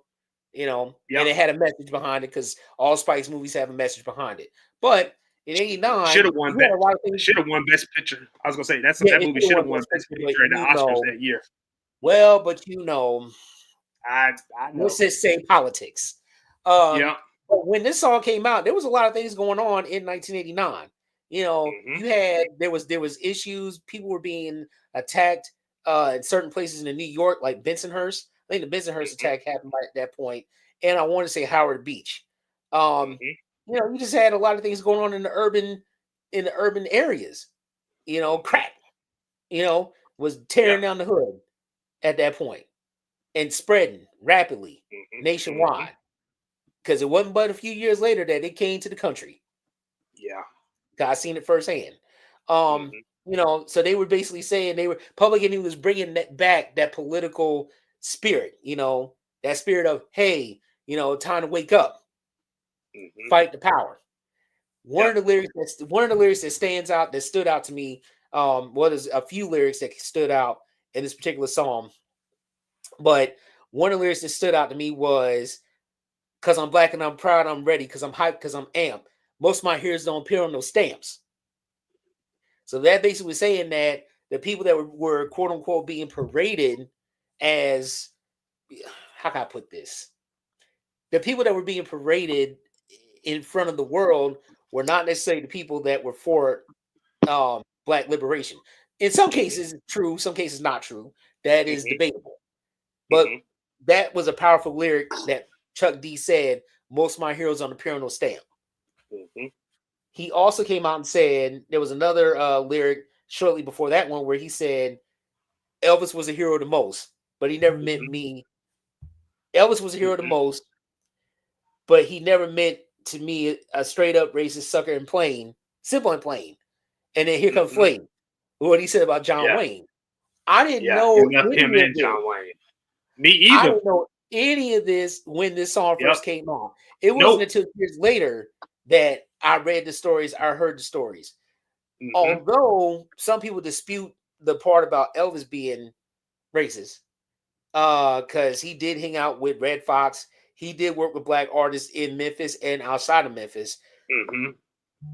and Yep. it had a message behind it because all Spike's movies have a message behind it. But in Should 89, have won you had best. a lot of things. Should have won best picture. I was gonna say Yeah, that it movie should have should have won won Best best Picture, picture at the Oscars that year. well, but I let's know. just say politics. Um, Yep. but when this song came out, there was a lot of things going on in 1989. Hmm. There was issues. People were being attacked in certain places in New York, like Bensonhurst. I think the Bensonhurst Hmm. attack happened right at that point, and I want to say Howard Beach. Um, Hmm. you just had a lot of things going on in the urban areas. Crack, was tearing Yep. down the hood at that point and spreading rapidly Hmm. Hmm. nationwide because it wasn't but a few years later that it came to the country. Yeah. 'Cause I seen it firsthand. Um, Hmm. so they were basically saying Public Enemy was bringing that political spirit, that spirit of, hey, time to wake up, Hmm. fight the power. One Yep. of the lyrics that stood out to me. Well, there's a few lyrics that stood out in this particular song, but one of the lyrics that stood out to me was, "Cause I'm black and I'm proud, I'm ready, cause I'm hyped, cause I'm amped. Most of my heroes don't appear on those stamps." So that basically was saying that the people that were quote unquote being paraded as, how can I put this? The people that were being paraded in front of the world were not necessarily the people that were for black liberation. In some cases, true, some cases not true. That is Hmm. debatable. But that was a powerful lyric that Chuck D said, most of my heroes on the Pyramidal Stamp. He also came out and said, there was another lyric shortly before that one where he said, Elvis was a hero the most, but he never meant me. Elvis was a hero the most, but he never meant to me a straight up racist sucker and plain, simple and plain. And then here comes Flame. What he said about John Wayne. I didn't know him and John Wayne. Me either. I didn't know any of this when this song first came on. It wasn't until years later that I read the stories, I heard the stories. Although some people dispute the part about Elvis being racist, because he did hang out with Red Fox. He did work with black artists in Memphis and outside of Memphis.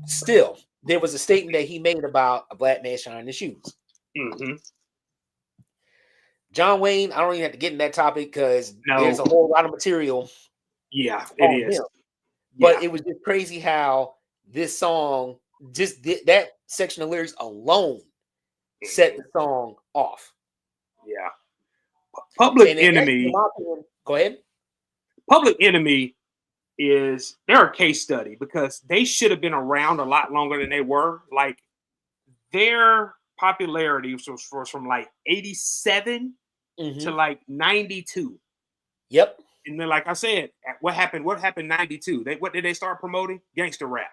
Still, there was a statement that he made about a black man shining his shoes. John Wayne, I don't even have to get in that topic because there's a whole lot of material. Yeah, it is. But it was just crazy how this song, just that section of lyrics alone, set the song off. Yeah. Public Enemy. Go ahead. Public Enemy they're a case study because they should have been around a lot longer than they were. Like their popularity was from like 87 to like 92. Yep. And then, like I said, what happened 92? What did they start promoting? Gangster rap.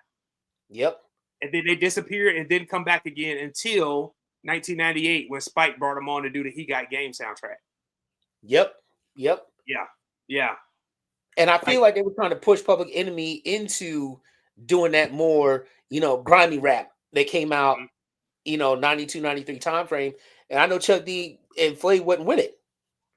Yep. And then they disappeared and didn't come back again until 1998 when Spike brought them on to do the He Got Game soundtrack. Yep. Yeah. And I feel like they were trying to push Public Enemy into doing that more, grimy rap that came out, 92, 93 time frame. And I know Chuck D and Flay wasn't with it.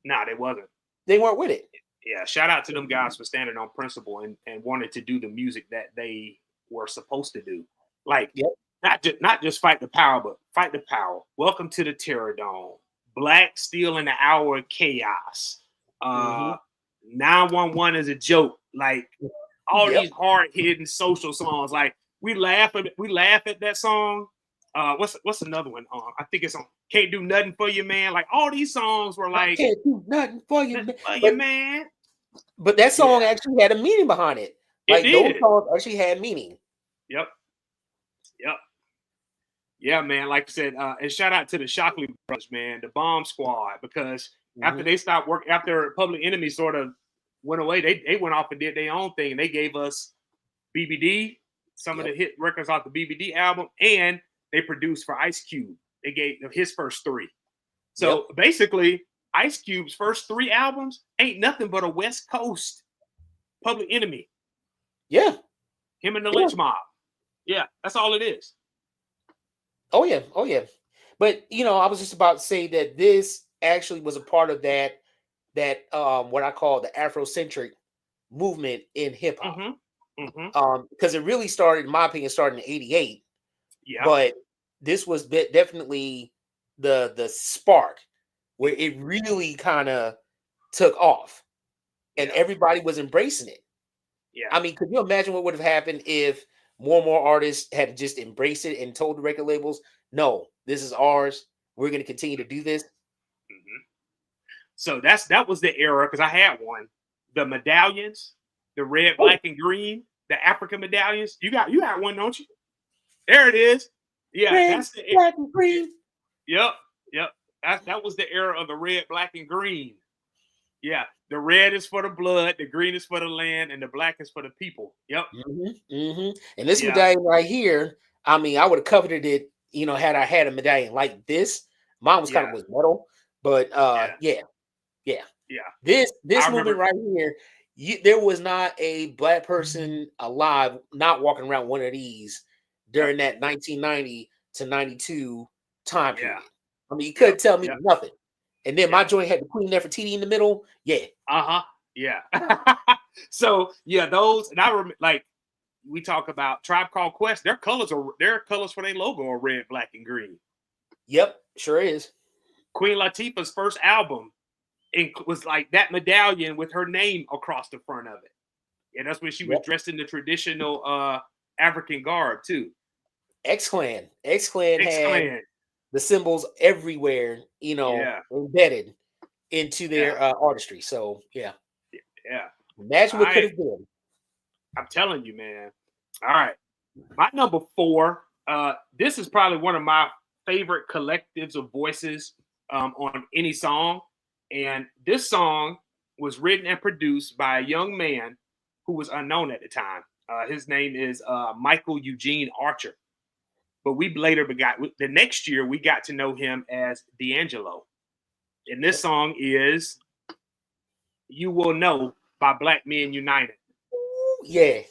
Nah, they wasn't. They weren't with it. Yeah, shout out to them guys for standing on principle and wanted to do the music that they were supposed to do. Like, not just fight the power, but fight the power. Welcome to the Terror Dome. Black Steel in the Hour of Chaos. 911 is a joke. Like all these hard-hitting social songs. Like we laugh at that song. What's another one? I think it's on Can't Do Nothing for You, Man. Like all these songs were like Can't do nothing for you, man. But that song actually had a meaning behind it. Like those songs actually had meaning. Yep. Yeah, man. Like I said, and shout out to the Shockley brothers, man, the Bomb Squad, because after they stopped work, after Public Enemy sort of went away, they went off and did their own thing. And they gave us BBD, some of the hit records off the BBD album, and they produced for Ice Cube. They gave his first 3. So basically, Ice Cube's first 3 albums ain't nothing but a West Coast Public Enemy. Yeah. Him and the Lynch Mob. Yeah, that's all it is. Oh, yeah. But, I was just about to say that this actually was a part of that what I call the Afrocentric movement in hip hop. Because it really started, in my opinion, in 88. Yeah. But this was definitely the spark where it really kind of took off and everybody was embracing it. Yeah. I mean, could you imagine what would have happened if more and more artists had just embraced it and told the record labels, no, this is ours. We're going to continue to do this. So that was the era, because I had one. The medallions, the red, black, and green, the African medallions. You got one, don't you? There it is. Yeah, red, that's the black, and green. Yep. That was the era of the red, black, and green. Yeah, the red is for the blood, the green is for the land, and the black is for the people. Yep. And this medallion right here, I mean, I would have coveted it, had I had a medallion like this. Mine was kind of was metal, but yeah. This movement right here, there was not a black person alive not walking around one of these during that 1990 to 92 time period. I mean, you couldn't tell me nothing. And then my joint had the Queen Nefertiti in the middle. Yeah. Yeah. So those, and I remember, like we talk about Tribe Called Quest. Their colors for their logo are red, black, and green. Yep, sure is. Queen Latifah's first album was like that medallion with her name across the front of it. And that's when she was dressed in the traditional African garb too. X-Clan had the symbols everywhere, embedded into their artistry. So yeah, Yeah. imagine what could have been. I'm telling you, man. All right. My number 4. This is probably one of my favorite collectives of voices on any song. And this song was written and produced by a young man who was unknown at the time. His name is Michael Eugene Archer. But we later the next year we got to know him as D'Angelo. And this song is "You Will Know" by Black Men United. Yeah.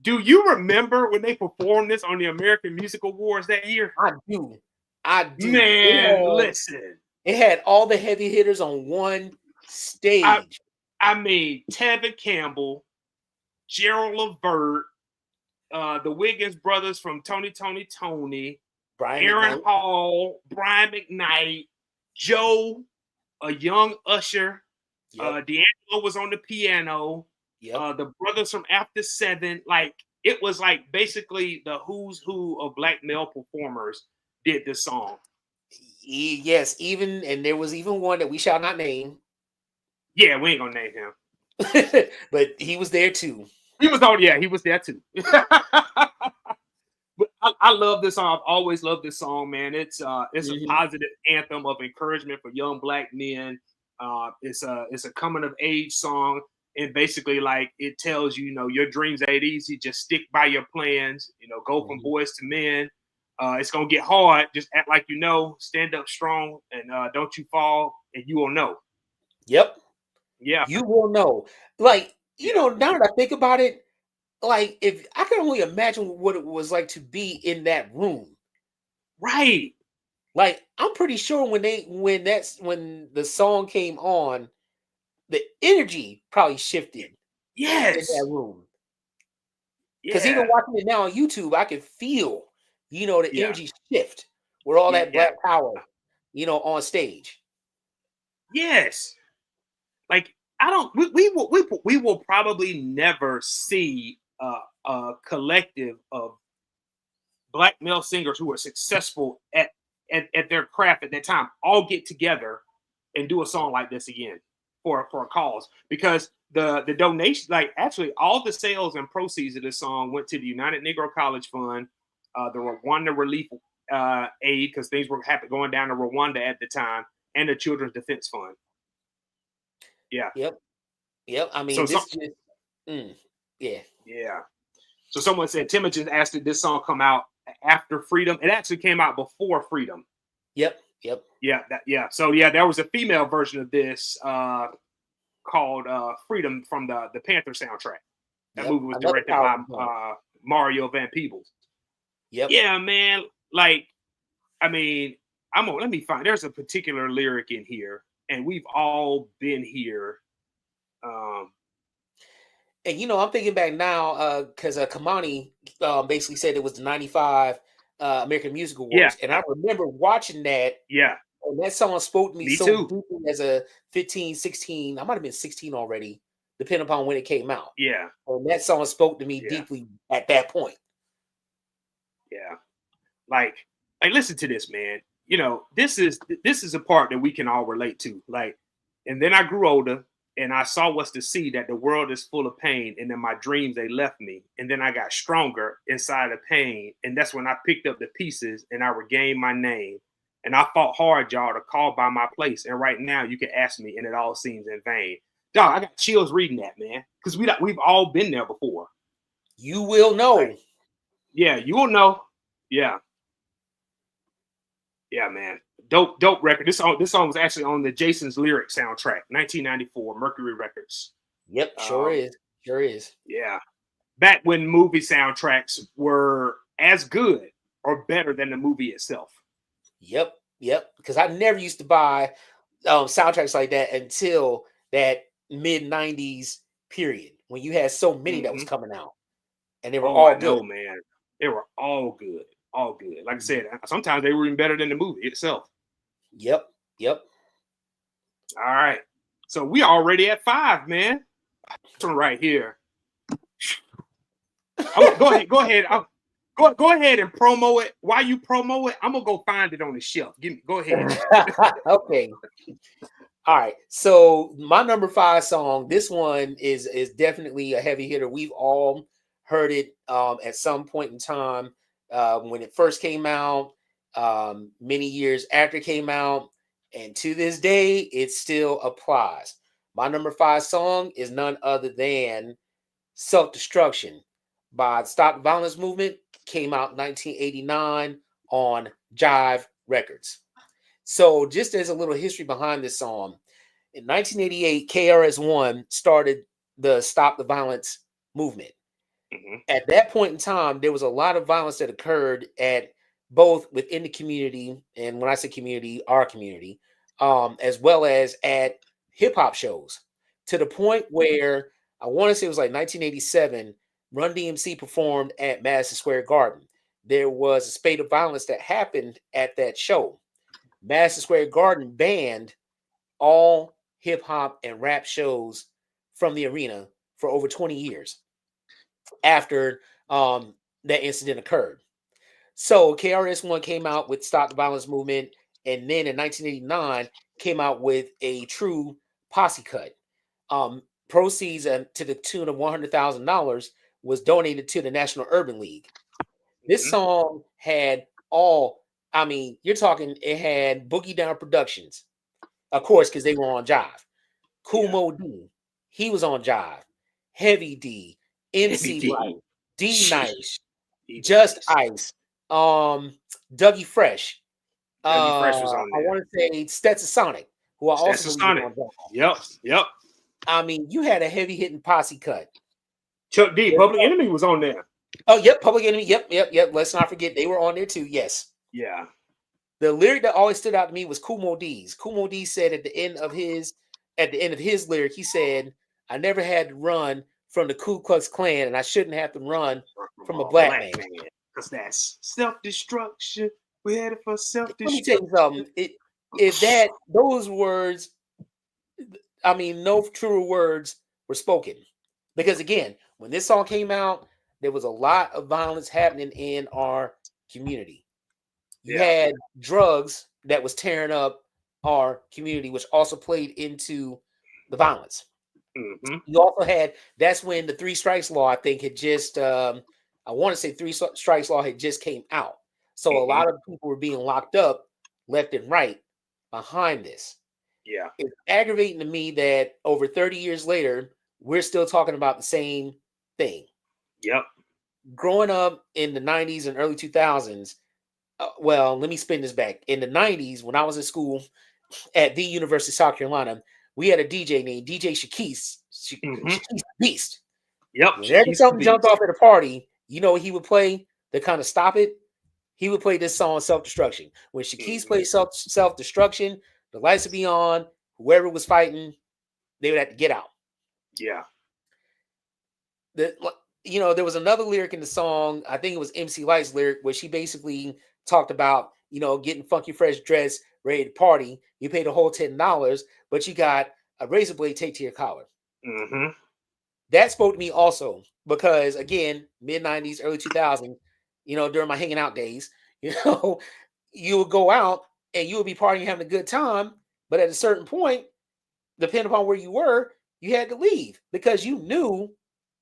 Do you remember when they performed this on the American Music Awards that year? I do. Man, listen. It had all the heavy hitters on one stage. I mean, Tevin Campbell, Gerald Levert, the Wiggins brothers from Tony, Aaron McKnight. Hall, Brian McKnight, Joe, a young Usher. Yep. D'Angelo was on the piano. Yep. The brothers from After 7, like it was like basically the who's who of black male performers did this song. Yes, and there was even one that we shall not name. Yeah, we ain't gonna name him, but he was there too. He was there too. But I love this song. I've always loved this song, man. It's a positive anthem of encouragement for young black men. It's a coming of age song. And basically, like, it tells you, your dreams ain't easy. Just stick by your plans. Go from boys to men. It's gonna get hard. Just act like you know. Stand up strong, and don't you fall, and you will know. Yep. Yeah. You will know. Like, now that I think about it, like, if I can only imagine what it was like to be in that room. Right. Like, I'm pretty sure when the song came on, the energy probably shifted. Yes. In that room. Because even watching it now on YouTube, I can feel, the energy shift with all that black power, on stage. Yes. Like, we will probably never see a collective of black male singers who are successful at their craft at that time all get together and do a song like this again for a cause, because the donation, like, actually all the sales and proceeds of this song went to the United Negro College Fund, the Rwanda Relief Aid, because things were going down to Rwanda at the time, and the Children's Defense Fund. Yeah. Yep. I mean, Yeah. So someone said Temujin asked did this song come out after Freedom? It actually came out before Freedom. Yep. Yeah. So there was a female version of this called Freedom from the Panther soundtrack. That movie was directed by Mario Van Peebles. Yep. Yeah, man. Like, I mean, let me find. There's a particular lyric in here, and we've all been here. And I'm thinking back now because Kamani basically said it was the 95 American Music Awards, and I remember watching that. Yeah. And that song spoke to me so too. deeply as a 15, 16. I might have been 16 already, depending upon when it came out. Yeah. And that song spoke to me deeply at that point. Yeah. Like, listen to this, man. This is a part that we can all relate to. Like, and then I grew older and I saw what's to see, that the world is full of pain, and then my dreams, they left me. And then I got stronger inside of pain. And that's when I picked up the pieces and I regained my name. And I fought hard, y'all, to call by my place. And right now you can ask me and it all seems in vain. Dog, I got chills reading that, man. Because we've all been there before. You will know. Like, yeah, you will know. Yeah. Yeah, man. Dope record. This song was actually on the Jason's Lyric soundtrack, 1994, Mercury Records. Yep, sure is. Yeah. Back when movie soundtracks were as good or better than the movie itself. Yep. Because I never used to buy soundtracks like that until that mid-90s period, when you had so many that was coming out. And they were all good. No, man. They were all good. All good. Like I said, sometimes they were even better than the movie itself. Yep. All right. So we already at 5, man. This one right here. Go ahead. Go ahead and promo it. While you promo it, I'm gonna go find it on the shelf. Go ahead. Okay. All right. So my number 5 song, this one is definitely a heavy hitter. We've all heard it at some point in time when it first came out, many years after it came out, and to this day, it still applies. My number 5 song is none other than Self-Destruction by Stop the Violence Movement. Came out in 1989 on Jive Records. So just as a little history behind this song, in 1988, KRS-One started the Stop the Violence movement. Mm-hmm. At that point in time, there was a lot of violence that occurred at both within the community, and when I say community, our community, as well as at hip hop shows, to the point where I want to say it was like 1987, Run DMC performed at Madison Square Garden. There was a spate of violence that happened at that show. Madison Square Garden banned all hip hop and rap shows from the arena for over 20 years after that incident occurred. So KRS-One came out with Stop the Violence Movement, and then in 1989 came out with a true posse cut. Proceeds to the tune of $100,000 was donated to the National Urban League. This song had you're talking, it had Boogie Down Productions, of course, because they were on Jive. Cool Mo D, he was on Jive. Heavy D, MC Light, D Nice, Just Ice, Dougie Fresh. Dougie Fresh was on there. I want to say Stetson Sonic, who I also Sonic. Yep. I mean, you had a heavy hitting posse cut. Chuck D, Public Enemy was on there. Oh, yep, Public Enemy. Yep. Let's not forget they were on there too. Yes. Yeah. The lyric that always stood out to me was Kumo D's. Kumo D said at the end of his lyric, he said, "I never had to run from the Ku Klux Klan, and I shouldn't have to run from a black man." Because that's self-destruction. We're headed for self-destruction. Let me tell you something. Those words, I mean, no truer words were spoken. Because again, when this song came out, there was a lot of violence happening in our community. You had drugs that was tearing up our community, which also played into the violence. Mm-hmm. You also had, that's when the 3 strikes law, I think, had just, I want to say 3 strikes law had just came out. So a lot of people were being locked up left and right behind this. Yeah. It's aggravating to me that over 30 years later, we're still talking about the same thing. Yep. Growing up in the 90s and early 2000s, well, let me spin this back. In the 90s, when I was in school at the University of South Carolina, we had a DJ named DJ Shaquise Beast. Yep. Whenever something jumped off at a party, you know what he would play to kind of stop it? He would play this song, Self-Destruction. When Shaquise played Self-Destruction, the lights would be on. Whoever was fighting, they would have to get out. Yeah. There was another lyric in the song, I think it was MC Light's lyric, where she basically talked about, getting funky fresh dress, ready to party. You paid a whole $10, but you got a razor blade taped to your collar. Mm-hmm. That spoke to me also because, again, mid-90s, early 2000s, during my hanging out days, you would go out and you would be partying, having a good time. But at a certain point, depending upon where you were, you had to leave because you knew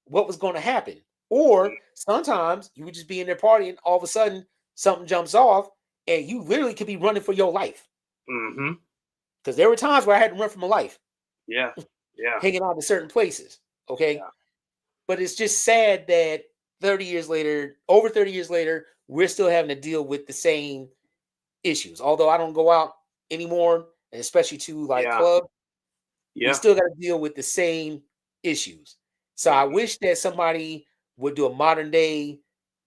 what was going to happen. Or sometimes you would just be in there partying, all of a sudden something jumps off and you literally could be running for your life. Mm-hmm. Because there were times where I had to run for my life. Yeah. Hanging out in certain places. Okay. Yeah. But it's just sad that over 30 years later, we're still having to deal with the same issues. Although I don't go out anymore, and especially to club, we still got to deal with the same issues. So I wish that somebody would do a modern day,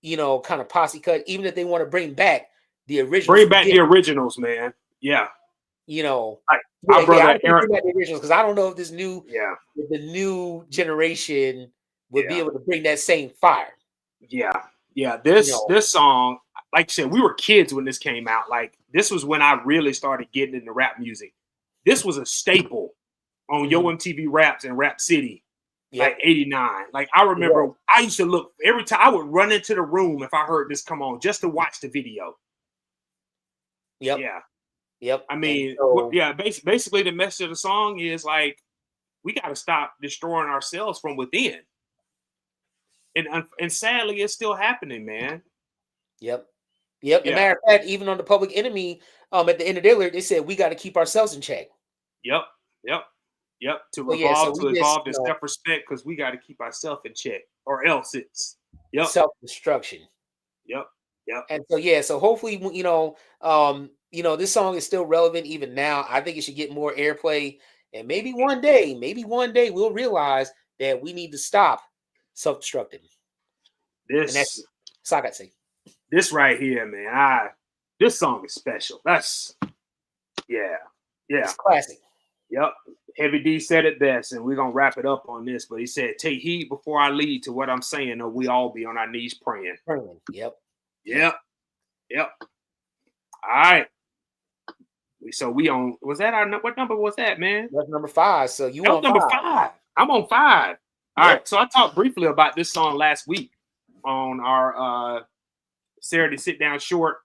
kind of posse cut, even if they want to bring back the originals. Bring back the originals, man. Yeah. Our brother Aaron, bring back the originals because I don't know if the new generation would be able to bring that same fire. Yeah. This song, like you said, we were kids when this came out. Like this was when I really started getting into rap music. This was a staple on Yo MTV Raps and Rap City. Like 89. Like I remember I used to look every time I would run into the room if I heard this come on just to watch the video. Yep. Yeah. Yep. I mean, So, yeah, basically the message of the song is like we got to stop destroying ourselves from within, and sadly, it's still happening, man. yep. Yep. And Yeah, matter of fact, even on the Public Enemy, at the end of their lyric, they said we got to keep ourselves in check. yep, yep, yep. So yeah, so we To just evolve to self respect because we got to keep ourselves in check, or else it's yep, self destruction. yep, yep. And so yeah, so hopefully this song is still relevant even now. I think it should get more airplay, and maybe one day we'll realize that we need to stop self destructing. And that's This it. That's all I got to say. this right here, man. This song is special. That's yeah, yeah. It's classic. Yep. Heavy D said it best, and we're gonna wrap it up on this. But he said, "Take heed before I lead to what I'm saying, or we all be on our knees praying." Yep. Yep. Yep. All right. So we on. Was that our what number was that, man? That's number 5. So you That was on number 5. 5. I'm on 5. All Yep. right. So I talked briefly about this song last week on our Saturday Sit Down Short.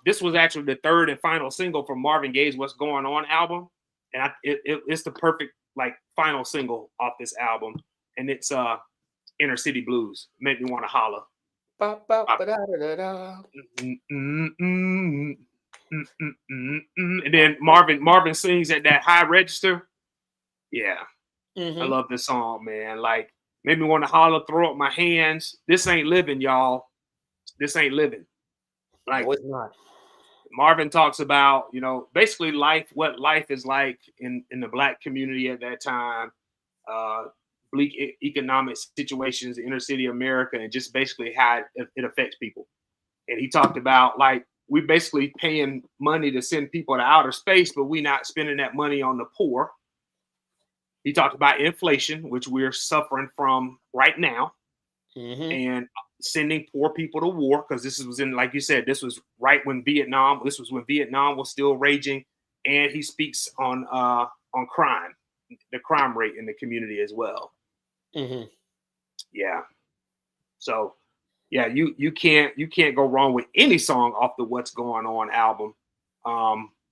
This was actually the third and final single from Marvin Gaye's "What's Going On" album, and it's the perfect like final single off this album, and it's "Inner City Blues." Make me want to holler. And then Marvin sings at that high register. Yeah, I love this song, man. Like, made me want to holler, throw up my hands. This ain't living, y'all. This ain't living. Like, No, it's not. Marvin talks about, basically what life is like in the Black community at that time, bleak economic situations, inner city America, and just basically how it affects people. And he talked about like we basically paying money to send people to outer space, but we not spending that money on the poor. He talked about inflation, which we're suffering from right now, and sending poor people to war because this was in, like you said, this was right when Vietnam. This was when Vietnam was still raging, and he speaks on crime, the crime rate in the community as well. Yeah. So, yeah, you can't go wrong with any song off the "What's Going On" album.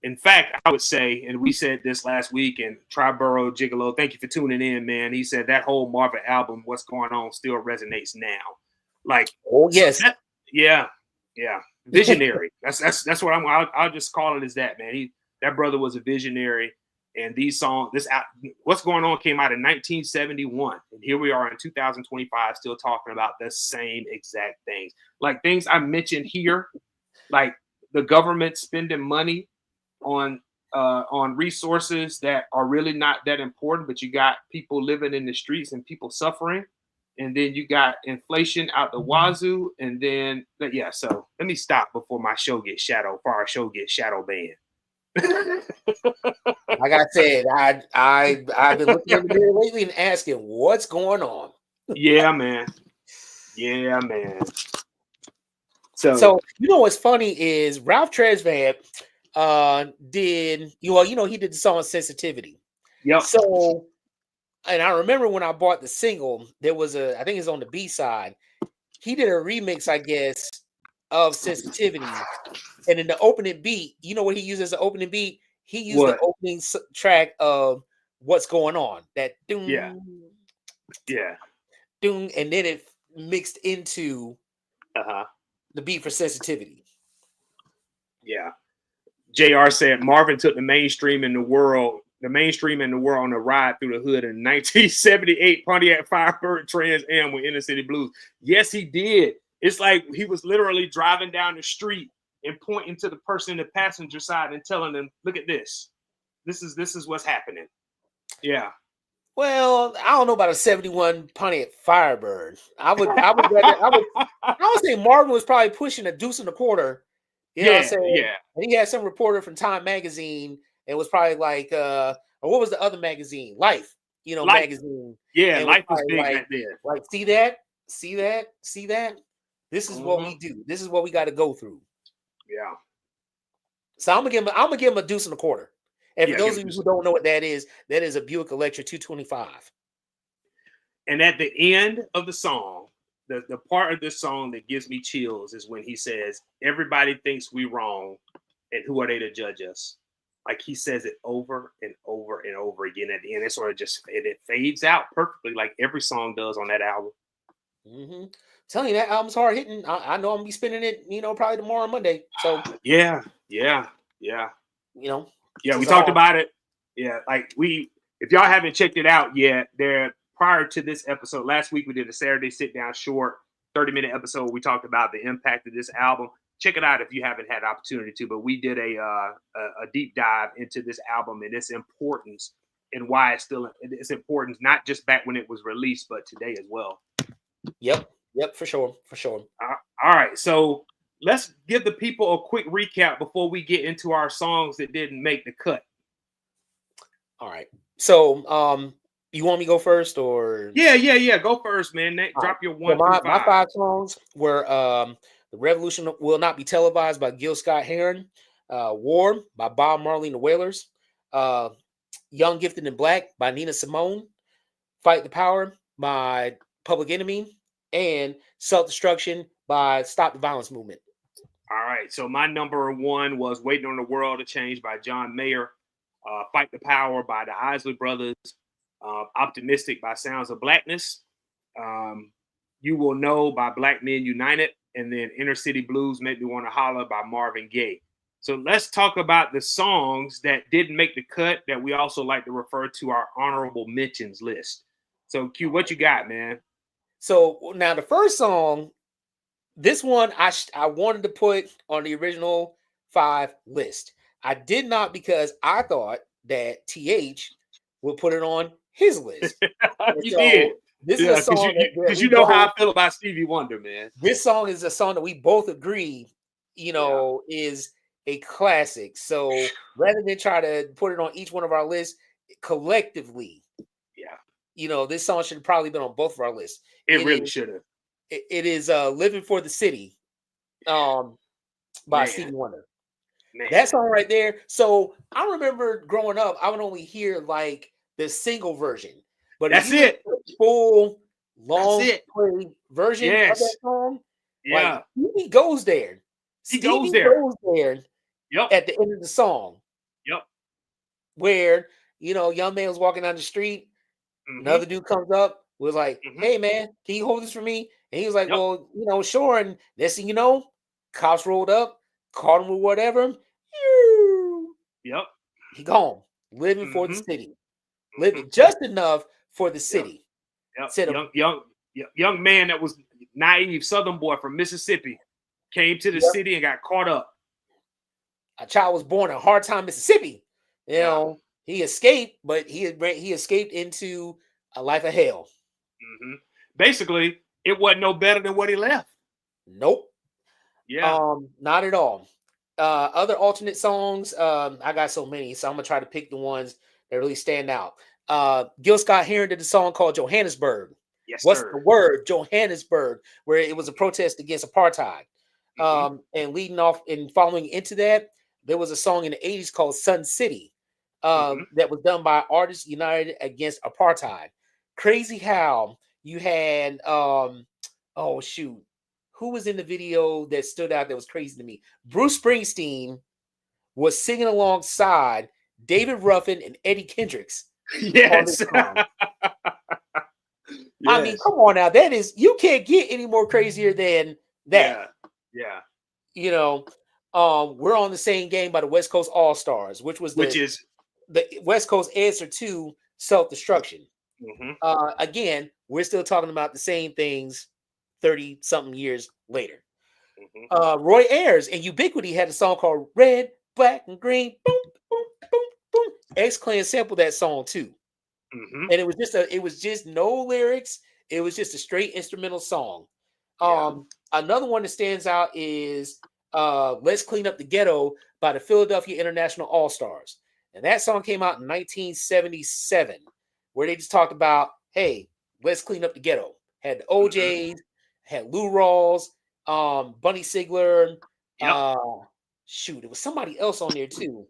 In fact, I would say, and we said this last week, and Triborough Gigolo, thank you for tuning in, man. He said that whole Marvin album, "What's Going On," still resonates now. Like, oh yes, so yeah, visionary. that's what I'll just call it as that, man. That brother was a visionary, and these songs, "What's Going On" came out in 1971, and here we are in 2025, still talking about the same exact things, like things I mentioned here, like the government spending money on resources that are really not that important, but you got people living in the streets and people suffering, and then you got inflation out the wazoo, and then yeah. So let me stop before our show gets shadow banned. like I said, I've been looking in the mirror lately and asking what's going on. Yeah, man. Yeah, man. So what's funny is Ralph Tresvant did he did the song "Sensitivity." Yep. So, and I remember when I bought the single, there was I think it's on the B side. He did a remix, I guess, of "Sensitivity," and in the opening beat, you know what he used as the opening beat? He used the opening track of "What's Going On." That doom, doom, and then it mixed into the beat for "Sensitivity." Yeah. JR said Marvin took the mainstream in the world on a ride through the hood in 1978 Pontiac Firebird Trans Am with Inner City Blues. Yes, he did. It's like he was literally driving down the street and pointing to the person in the passenger side and telling them, "Look at this. This is what's happening." Yeah. Well, I don't know about a 71 Pontiac Firebird. I would say Marvin was probably pushing a deuce and a quarter. You know what I'm saying? Yeah. And he had some reporter from Time Magazine and was probably like, or what was the other magazine? Life, Life. magazine. Yeah, and Life was big back then. Like, see that? This is what we do. This is what we got to go through. Yeah. So I'm gonna give him a deuce and a quarter. And for those of you who don't know what that is a Buick Electra 225. And at the end of the song, the part of this song that gives me chills is when he says, "Everybody thinks we wrong, and who are they to judge us? Like he says it over and over and over again. At the end, it sort of just it fades out perfectly, like every song does on that album. Telling you that album's hard hitting. I know I'm gonna be spinning it, probably tomorrow on Monday. So Yeah. Yeah, we just talked about it. Yeah, like if y'all haven't checked it out yet, there prior to this episode, last week we did a Saturday sit down short 30-minute episode. We talked about the impact of this album. Check it out if you haven't had opportunity to. But we did a deep dive into this album and its importance and why it's important, not just back when it was released, but today as well. Yep, for sure. All right, so let's give the people a quick recap before we get into our songs that didn't make the cut. All right. So, you want me to go first, or? Yeah. Go first, man. Drop your 1 through 5. My 5 songs were "The Revolution Will Not Be Televised" by Gil Scott-Heron, "War" by Bob Marley and the Wailers, "Young, Gifted, and Black" by Nina Simone, "Fight the Power" by Public Enemy, and "Self-Destruction" by Stop the Violence Movement. All right. So my number 1 was "Waiting on the World to Change" by John Mayer, "Fight the Power" by the Isley Brothers, "Optimistic" by Sounds of Blackness, "You Will Know" by Black Men United, and then "Inner City Blues Make Me Want to Holler" by Marvin Gaye. So let's talk about the songs that didn't make the cut that we also like to refer to our honorable mentions list. So Q, what you got, man? So now the first song, this one I wanted to put on the original 5 list. I did not, because I thought that TH would put it on his list. You did. This is a song because you know how I feel about Stevie Wonder, man. This song is a song that we both agree, is a classic. So rather than try to put it on each one of our lists collectively, this song should have probably been on both of our lists. It really should have. It is "Living for the City" by Stevie Wonder. Man. That song right there. So I remember growing up, I would only hear like the single version, but that's it. Full long play version of that song. Yeah, like, he goes there. He goes there. Yep. At the end of the song. Yep. Where young man was walking down the street. Another dude comes up, was like, "Hey man, can you hold this for me?" And he was like, "Well, sure." And next thing you know, cops rolled up, caught him with whatever. Yep. He gone. Living for the city. Living just enough for the city. Yep. Young man that was naive Southern boy from Mississippi came to the city and got caught up. A child was born in Hard Time, Mississippi. He escaped, but he escaped into a life of hell. Basically, it wasn't no better than what he left. Nope. Yeah. Not at all. Other alternate songs, I got so many, so I'm gonna try to pick the ones that really stand out. Gil Scott-Heron did a song called "Johannesburg." Yes, What's sir. the word? Johannesburg, where it was a protest against apartheid. And leading off and following into that, there was a song in the 80s called "Sun City," that was done by Artists United Against Apartheid. Crazy how you had who was in the video that stood out that was crazy to me? Bruce Springsteen was singing alongside David Ruffin and Eddie Kendricks. Yes. I mean, come on now. You can't get any more crazier than that. Yeah. We're on the Same Game by the West Coast All Stars, which is the West Coast answer to Self-Destruction. Again, we're still talking about the same things 30 something years later. Roy Ayers and Ubiquity had a song called "Red, Black, and Green." Boom, boom, boom, boom. X-Clan sampled that song too. And it was just no lyrics. It was just a straight instrumental song. Another one that stands out is "Let's Clean Up the Ghetto" by the Philadelphia International All Stars. And that song came out in 1977, where they just talked about, hey, let's clean up the ghetto. Had the OJs, had Lou Rawls, Bunny Sigler. It was somebody else on there too.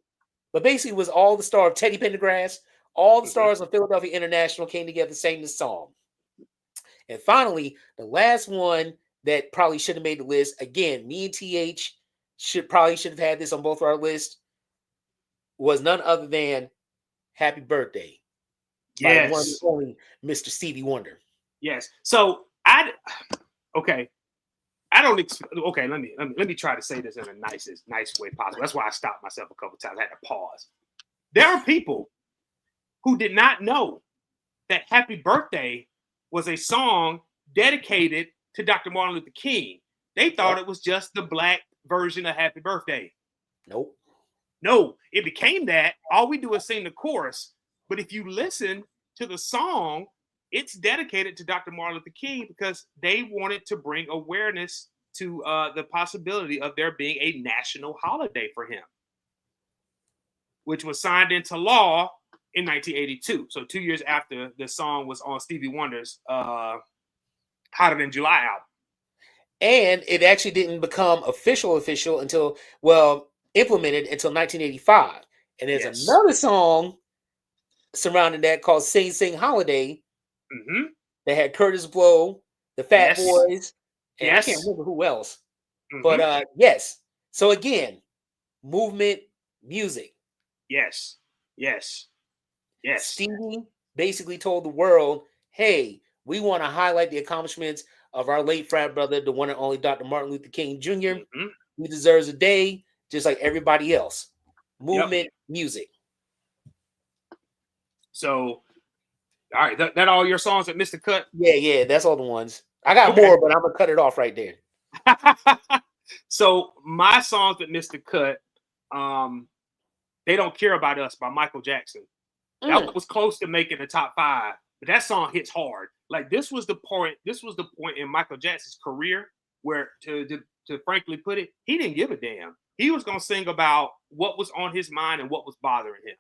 But basically, it was all the stars, Teddy Pendergrass, all the stars of Philadelphia International came together to sing this song. And finally, the last one that probably should have made the list, again, me and TH should have had this on both our lists was none other than "Happy Birthday" by the one and Yes. only Mr. Stevie Wonder. Yes. So okay. Okay, let me try to say this in a nice way possible. That's why I stopped myself a couple times. I had to pause. There are people who did not know that "Happy Birthday" was a song dedicated to Dr. Martin Luther King. They thought it was just the black version of "Happy Birthday." Nope. No, it became that. All we do is sing the chorus. But if you listen to the song, it's dedicated to Dr. Martin Luther King because they wanted to bring awareness to the possibility of there being a national holiday for him, which was signed into law in 1982. So 2 years after the song was on Stevie Wonder's Hotter Than July album. And it actually didn't become official until, well, implemented until 1985. And there's another song surrounding that called "Sing Sing Holiday." They had Curtis Blow, the Fat Boys, and I can't remember who else. But yes. So again, movement music. Yes. Stevie basically told the world, hey, we want to highlight the accomplishments of our late frat brother, the one and only Dr. Martin Luther King Jr. He deserves a day just like everybody else. Movement music. So, all right, that all your songs that missed the cut? Yeah, that's all the ones. I got more, but I'm gonna cut it off right there. So my songs that missed the cut, "They Don't Care About Us" by Michael Jackson. That was close to making the top 5, but that song hits hard. Like this was the point in Michael Jackson's career where, to frankly put it, he didn't give a damn. He was gonna sing about what was on his mind and what was bothering him.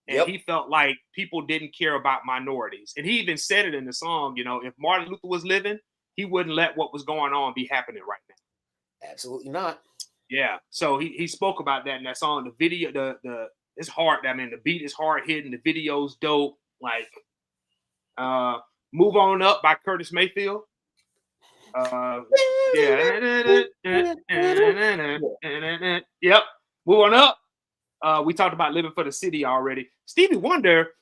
And he felt like people didn't care about minorities. And he even said it in the song, if Martin Luther was living, he wouldn't let what was going on be happening right now. Absolutely not. Yeah. So he spoke about that in that song. The video, it's hard. I mean, the beat is hard hitting. The video's dope. Like, "Move On Up" by Curtis Mayfield. Yep. "Move On Up." We talked about "Living for the City" already. Stevie Wonder,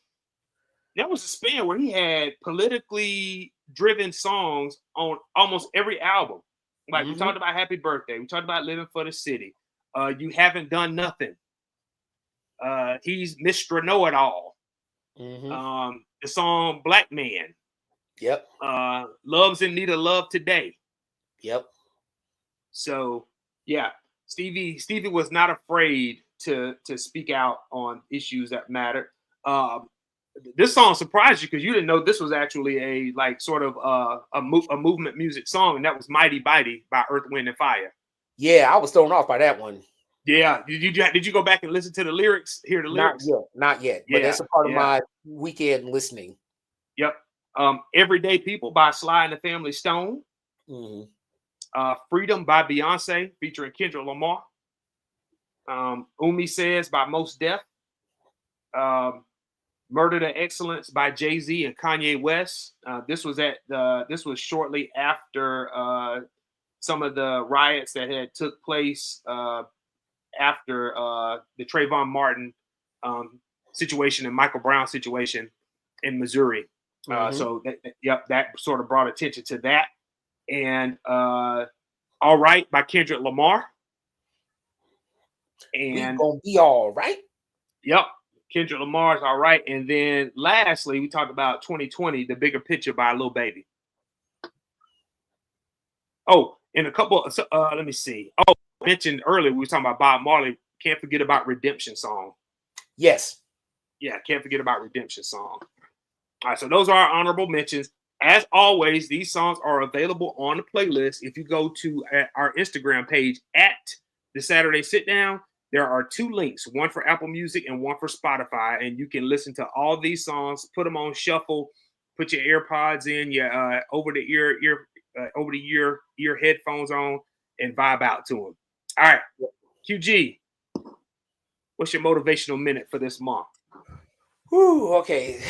there was a span where he had politically driven songs on almost every album. Like we talked about "Happy Birthday." We talked about "Living for the City." "You Haven't Done Nothing." He's Mr. Know-It-All. The song "Black Man." Yep. "Love's in Need of Love Today." Yep. So yeah, Stevie was not afraid to speak out on issues that matter. This song surprised you because you didn't know this was actually a like sort of a movement music song, and that was "Mighty Mighty" by Earth, Wind and Fire. Yeah, I was thrown off by that one. Yeah, did you go back and listen to the lyrics? Hear the lyrics? Not yet. But that's a part of my weekend listening. Yep. "Everyday People" by Sly and the Family Stone. "Freedom" by Beyonce featuring Kendrick Lamar. "Umi Says" by Mos Def. "Murder to Excellence" by Jay-Z and Kanye West. This was shortly after some of the riots that had took place after the Trayvon Martin situation and Michael Brown situation in Missouri. So that sort of brought attention to that. And "All Right" by Kendrick Lamar. And "We Gonna Be All Right." Yep. Kendrick Lamar's "All Right." And then lastly, we talked about 2020, "The Bigger Picture" by Lil Baby. Oh, and a couple, let me see. Oh, I mentioned earlier, we were talking about Bob Marley. Can't forget about "Redemption Song." Yes. Yeah, can't forget about "Redemption Song." All right, so those are our honorable mentions. As always, these songs are available on the playlist. If you go to our Instagram page at The Saturday Sit Down, there are 2 links, one for Apple Music and one for Spotify, and you can listen to all these songs, put them on shuffle, put your AirPods in, your over the ear headphones on, and vibe out to them. All right, QG, what's your motivational minute for this month? Whew, okay.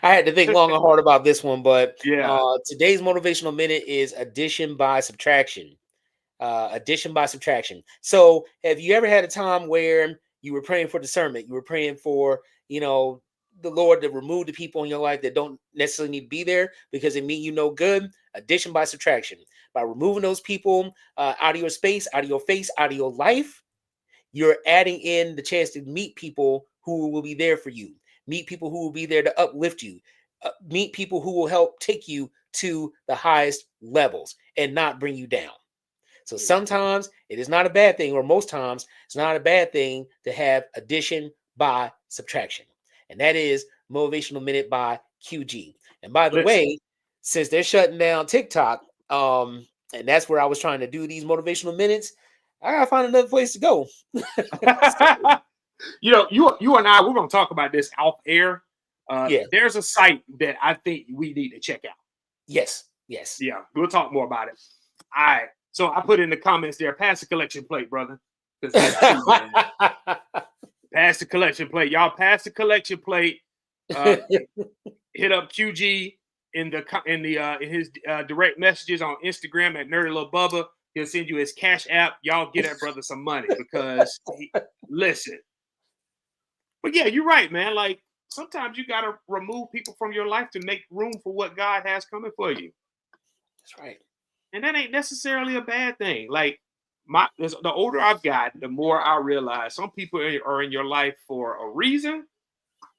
I had to think long and hard about this one, but Yeah. Today's motivational minute is addition by subtraction. Addition by subtraction. So have you ever had a time where you were praying for discernment? You were praying for, the Lord to remove the people in your life that don't necessarily need to be there because they mean you no good. Addition by subtraction. By removing those people out of your space, out of your face, out of your life, you're adding in the chance to meet people who will be there for you. Meet people who will be there to uplift you. Meet people who will help take you to the highest levels and not bring you down. So sometimes it is not a bad thing, or most times it's not a bad thing to have addition by subtraction. And that is Motivational Minute by QG. And by the way, since they're shutting down TikTok, and that's where I was trying to do these motivational minutes, I gotta find another place to go. You and I, we're gonna talk about this off air. Yeah. There's a site that I think we need to check out. Yes. Yeah, we'll talk more about it. All right. So I put in the comments there, pass the collection plate, brother. Pass the collection plate. Y'all pass the collection plate. Hit up QG in his direct messages on Instagram at Nerdy Little Bubba. He'll send you his Cash App. Y'all get that brother some money because listen. But yeah, you're right, man. Like sometimes you gotta remove people from your life to make room for what God has coming for you. That's right. And that ain't necessarily a bad thing. Like the older I've gotten, the more I realize some people are in your life for a reason.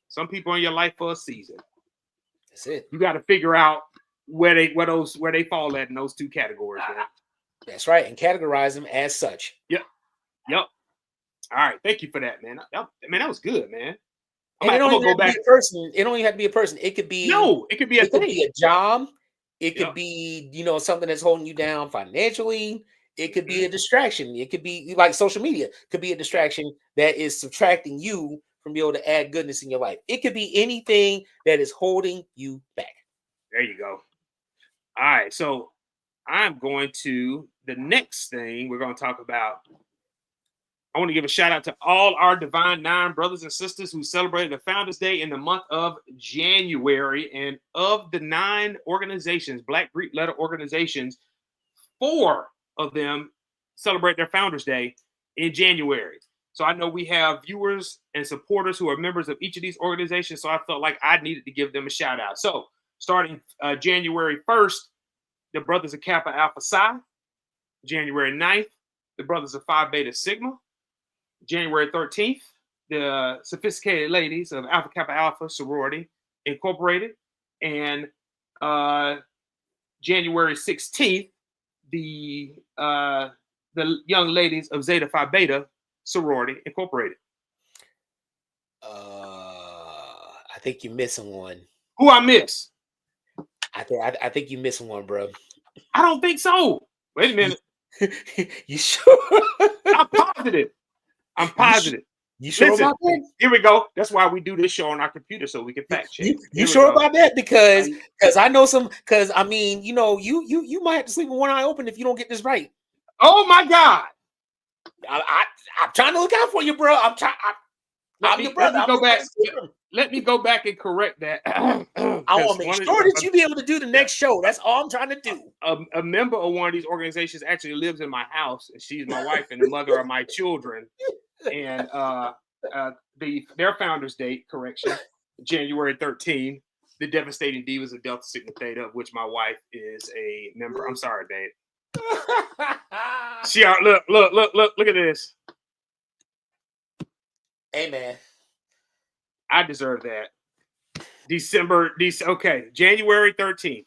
Some people are in your life for a season. That's it. You got to figure out where they fall at in those two categories, man. That's right, and categorize them as such. Yep. All right, thank you for that, man. That was good, man. And it don't even have to be a person. It don't even have to be a person. It could be it could be a job. It could be, something that's holding you down financially. It could be a distraction. It could be like social media. It could be a distraction that is subtracting you from being able to add goodness in your life. It could be anything that is holding you back. There you go. All right. So I'm going to the next thing we're going to talk about. I want to give a shout out to all our Divine Nine brothers and sisters who celebrated the Founders Day in the month of January. And of the 9 organizations, Black Greek letter organizations, 4 of them celebrate their Founders Day in January. So I know we have viewers and supporters who are members of each of these organizations. So I felt like I needed to give them a shout out. So starting January 1st, the Brothers of Kappa Alpha Psi. January 9th, the Brothers of Phi Beta Sigma. January 13th, the Sophisticated Ladies of Alpha Kappa Alpha Sorority Incorporated. And January 16th, the young ladies of Zeta Phi Beta Sorority Incorporated. I think you're missing one. Who I miss? I think you're missing one, bro. I don't think so. Wait a minute. You sure? I'm positive. You sure about that? Here we go. That's why we do this show on our computer so we can fact check. You sure about that? Because I know some. Because I mean, you might have to sleep with one eye open if you don't get this right. Oh my God! I'm trying to look out for you, bro. I'm your brother. Let me go back and correct that. I want to make sure that you be able to do the next show. That's all I'm trying to do. A member of one of these organizations actually lives in my house, and she's my wife and the mother of my children. And their founders date, correction, January 13th. The Devastating Divas of Delta Sigma Theta, of which my wife is a member. I'm sorry, Dave. Look at this. Hey, man. I deserve that. January 13th,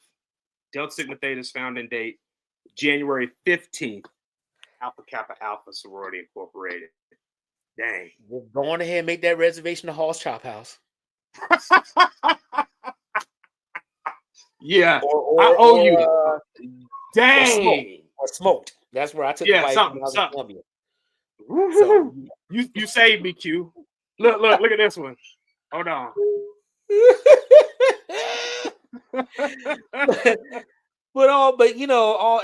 Delta Sigma Theta's founding date. January 15th, Alpha Kappa Alpha Sorority Incorporated. Dang. We're going ahead and make that reservation to Hall's Chop House. Yeah. I owe you. Dang. Or smoked. That's where I took the bite when I was in Columbia. So, you saved me, Q. Look at this one. Hold on. But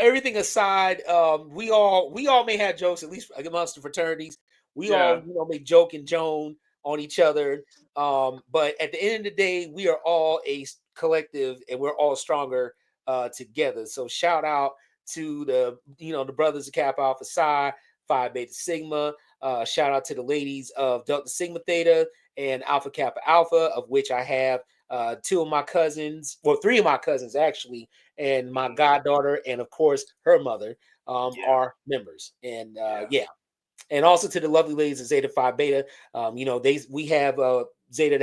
everything aside, we all may have jokes, at least amongst the fraternities. We all may joke and joan on each other. But at the end of the day, we are all a collective and we're all stronger together. So shout out to the brothers of Kappa Alpha Psi, Phi Beta Sigma. Shout out to the ladies of Delta Sigma Theta and Alpha Kappa Alpha, of which I have three of my cousins actually, and my goddaughter, and of course her mother are members. And and also to the lovely ladies of Zeta Phi Beta. We have Zeta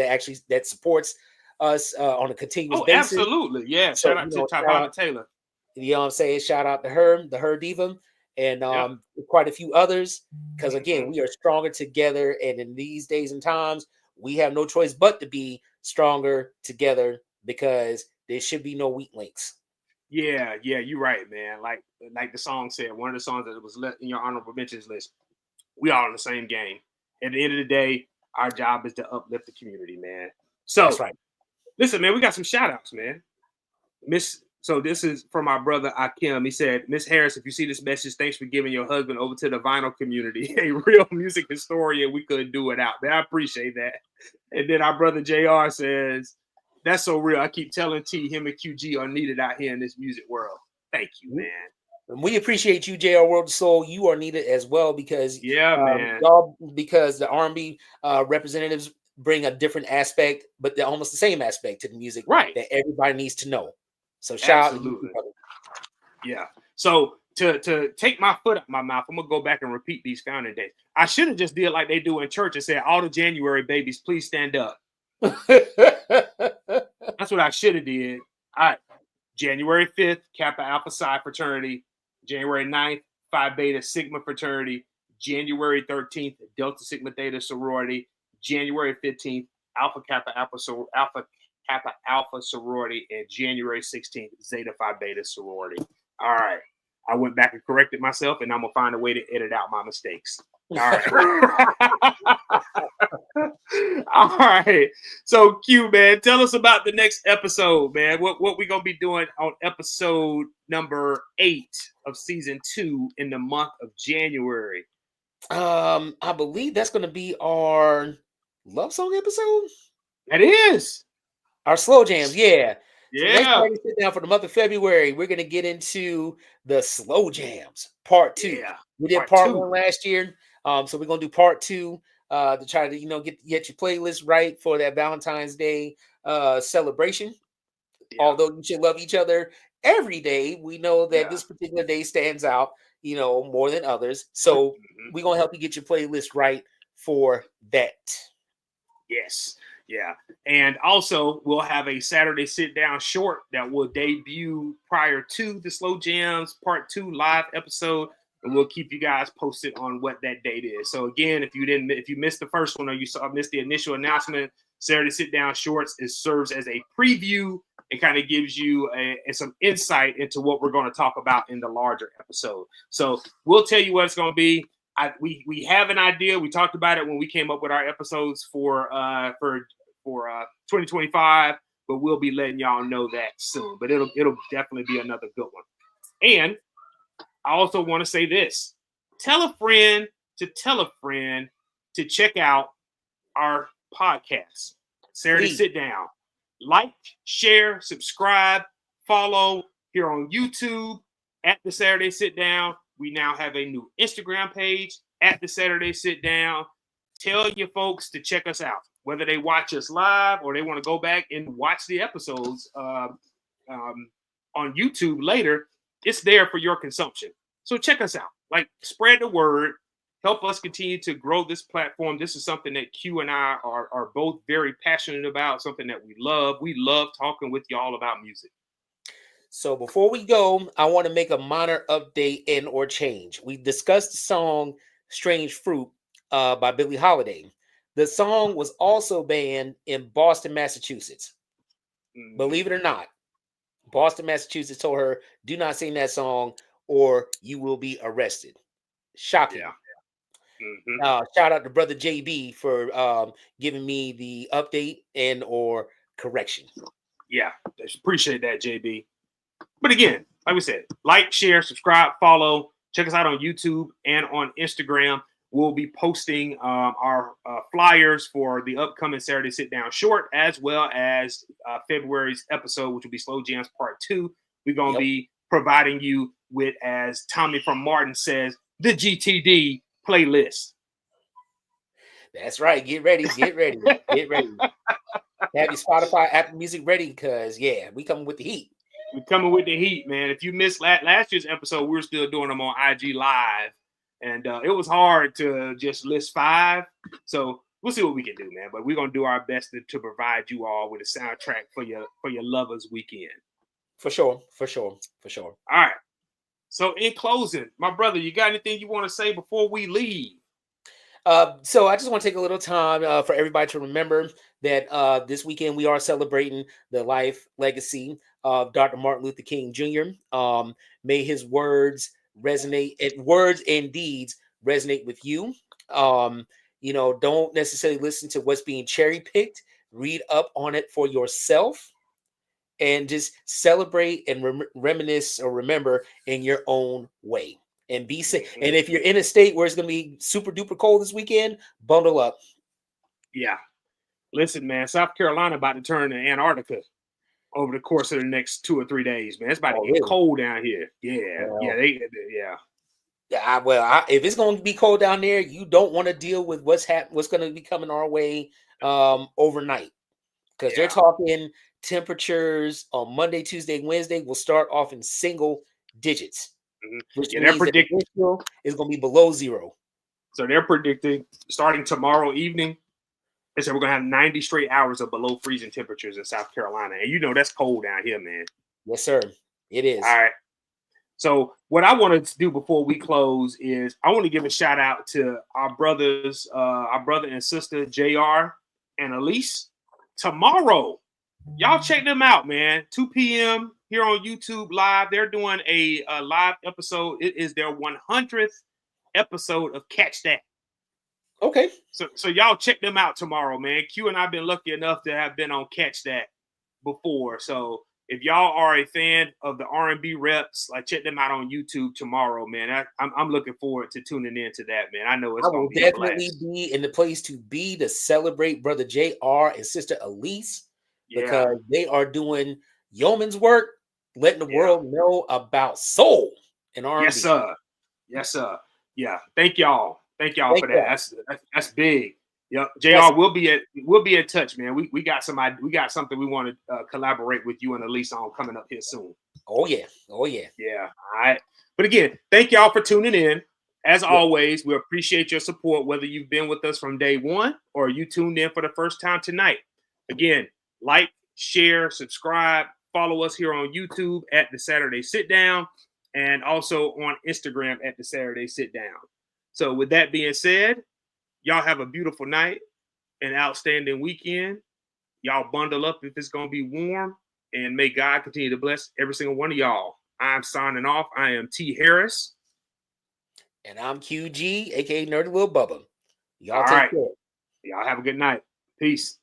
that supports us on a continuous basis. Absolutely. Yeah. So, shout out to Tabata Taylor. You know what I'm saying? Shout out to her, the Her Diva, and quite a few others. Because again, we are stronger together. And in these days and times, we have no choice but to be stronger together, because there should be no weak links. Yeah, you're right, man. Like the song said, one of the songs that was in your honorable mentions list, we all in the same game. At the end of the day, our job is to uplift the community, man. So that's right. Listen, man, we got some shout outs, man. So this is from our brother Akim. He said, Miss Harris, if you see this message, thanks for giving your husband over to the vinyl community. A real music historian, we couldn't do it out. Man, I appreciate that. And then our brother JR says, that's so real. I keep telling T, him and QG are needed out here in this music world. Thank you, man. And we appreciate you, JR World of Soul. You are needed as well, because man, because the R&B representatives bring a different aspect, but they're almost the same aspect to the music, right, that everybody needs to know. So shout out to you, brother. Yeah. So to take my foot out my mouth, I'm gonna go back and repeat these founding days. I should have just did like they do in church and said, all the January babies, please stand up. That's what I should have did. All right. January 5th, Kappa Alpha Psi fraternity. January 9th, Phi Beta Sigma fraternity. January 13th, Delta Sigma Theta sorority. January 15th, Alpha Kappa Alpha sorority, and January 16th, Zeta Phi Beta sorority. All right. I went back and corrected myself, and I'm going to find a way to edit out my mistakes. All right. All right. So, Q, man, tell us about the next episode, man. What we going to be doing on episode number 8 of season 2 in the month of January? I believe that's going to be our love song episode. It is. Our slow jams, yeah. Yeah. So next time we sit down for the month of February, we're gonna get into the slow jams, part 2. Yeah. We did part 1 last year, so we're gonna do part 2 to try to get your playlist right for that Valentine's Day celebration. Yeah. Although you should love each other every day, we know that this particular day stands out, more than others. So we're gonna help you get your playlist right for that. Yes. Yeah. And also, we'll have a Saturday sit down short that will debut prior to the Slow Jams Part 2 live episode. And we'll keep you guys posted on what that date is. So again, if you missed the first one, or you missed the initial announcement, Saturday sit down shorts, it serves as a preview and kind of gives you some insight into what we're going to talk about in the larger episode. So we'll tell you what it's going to be. We have an idea. We talked about it when we came up with our episodes for 2025, but we'll be letting y'all know that soon. But it'll definitely be another good one. And I also want to say this: tell a friend to check out our podcast, Saturday Sit Down. Like, share, subscribe, follow here on YouTube at the Saturday Sit Down. We now have a new Instagram page at the Saturday Sit Down. Tell your folks to check us out, whether they watch us live or they want to go back and watch the episodes on YouTube later. It's there for your consumption. So check us out. Like, spread the word. Help us continue to grow this platform. This is something that Q and I are both very passionate about, something that we love. We love talking with y'all about music. So before we go, I want to make a minor update and or change. We discussed the song Strange Fruit by Billie Holiday. The song was also banned in Boston, Massachusetts. Believe it or not, Boston, Massachusetts told her, do not sing that song or you will be arrested. Shocking. Yeah. Shout out to brother JB for giving me the update and or correction. Yeah, appreciate that, JB. But again, like we said, like, share, subscribe, follow. Check us out on YouTube and on Instagram. We'll be posting our flyers for the upcoming Saturday Sit Down short, as well as February's episode, which will be Slow Jams Part 2. We're going to be providing you with, as Tommy from Martin says, the GTD playlist. That's right. Get ready. Get ready. Get ready. Have your Spotify, Apple Music ready because, yeah, we coming with the heat. We're coming with the heat, man. If you missed last year's episode, we were still doing them on IG Live. And it was hard to just list 5. So we'll see what we can do, man. But we're going to do our best to provide you all with a soundtrack for your lovers weekend. For sure. For sure. For sure. All right. So in closing, my brother, you got anything you want to say before we leave? So I just want to take a little time for everybody to remember that this weekend we are celebrating the life legacy of Dr. Martin Luther King Jr. May his words resonate, words and deeds resonate with you. Don't necessarily listen to what's being cherry picked. Read up on it for yourself and just celebrate and reminisce or remember in your own way. And be safe. And if you're in a state where it's going to be super duper cold this weekend, bundle up. Yeah. Listen, man, South Carolina about to turn to Antarctica over the course of the next 2 or 3 days, man. It's about to get cold down here. Yeah. Well, yeah. If it's going to be cold down there, you don't want to deal with what's going to be coming our way overnight. Because they're talking temperatures on Monday, Tuesday, Wednesday will start off in single digits. Which they're predicting is going to be below 0. So they're predicting starting tomorrow evening. They said we're going to have 90 straight hours of below freezing temperatures in South Carolina. And that's cold down here, man. Yes, sir. It is. All right. So what I wanted to do before we close is I want to give a shout out to our brothers, our brother and sister, JR and Elise. Tomorrow, y'all check them out, man. 2 p.m. here on YouTube Live. They're doing a live episode. It is their 100th episode of Catch That. Okay. So y'all check them out tomorrow, man. Q and I've been lucky enough to have been on Catch That before. So if y'all are a fan of the R&B reps, check them out on YouTube tomorrow, man. I'm looking forward to tuning into that, man. I know it's going to be definitely be in the place to be to celebrate brother JR and sister Elise because they are doing yeoman's work, letting the world know about soul and R&B. Yes, sir. Yes, sir. Yeah. Thank y'all for that. That's big. Yep. JR, we'll be in touch, man. We got something we want to collaborate with you and Elise on coming up here soon. Oh yeah. Yeah. All right. But again, thank y'all for tuning in. As always, we appreciate your support, whether you've been with us from day one or you tuned in for the first time tonight. Again, like, share, subscribe, follow us here on YouTube at The Saturday Sit Down and also on Instagram at The Saturday Sit Down. So with that being said, y'all have a beautiful night, an outstanding weekend. Y'all bundle up if it's going to be warm, and may God continue to bless every single one of y'all. I'm signing off. I am T. Harris. And I'm QG, a.k.a. Nerdy Lil Bubba. Y'all all take right. care. Y'all have a good night. Peace.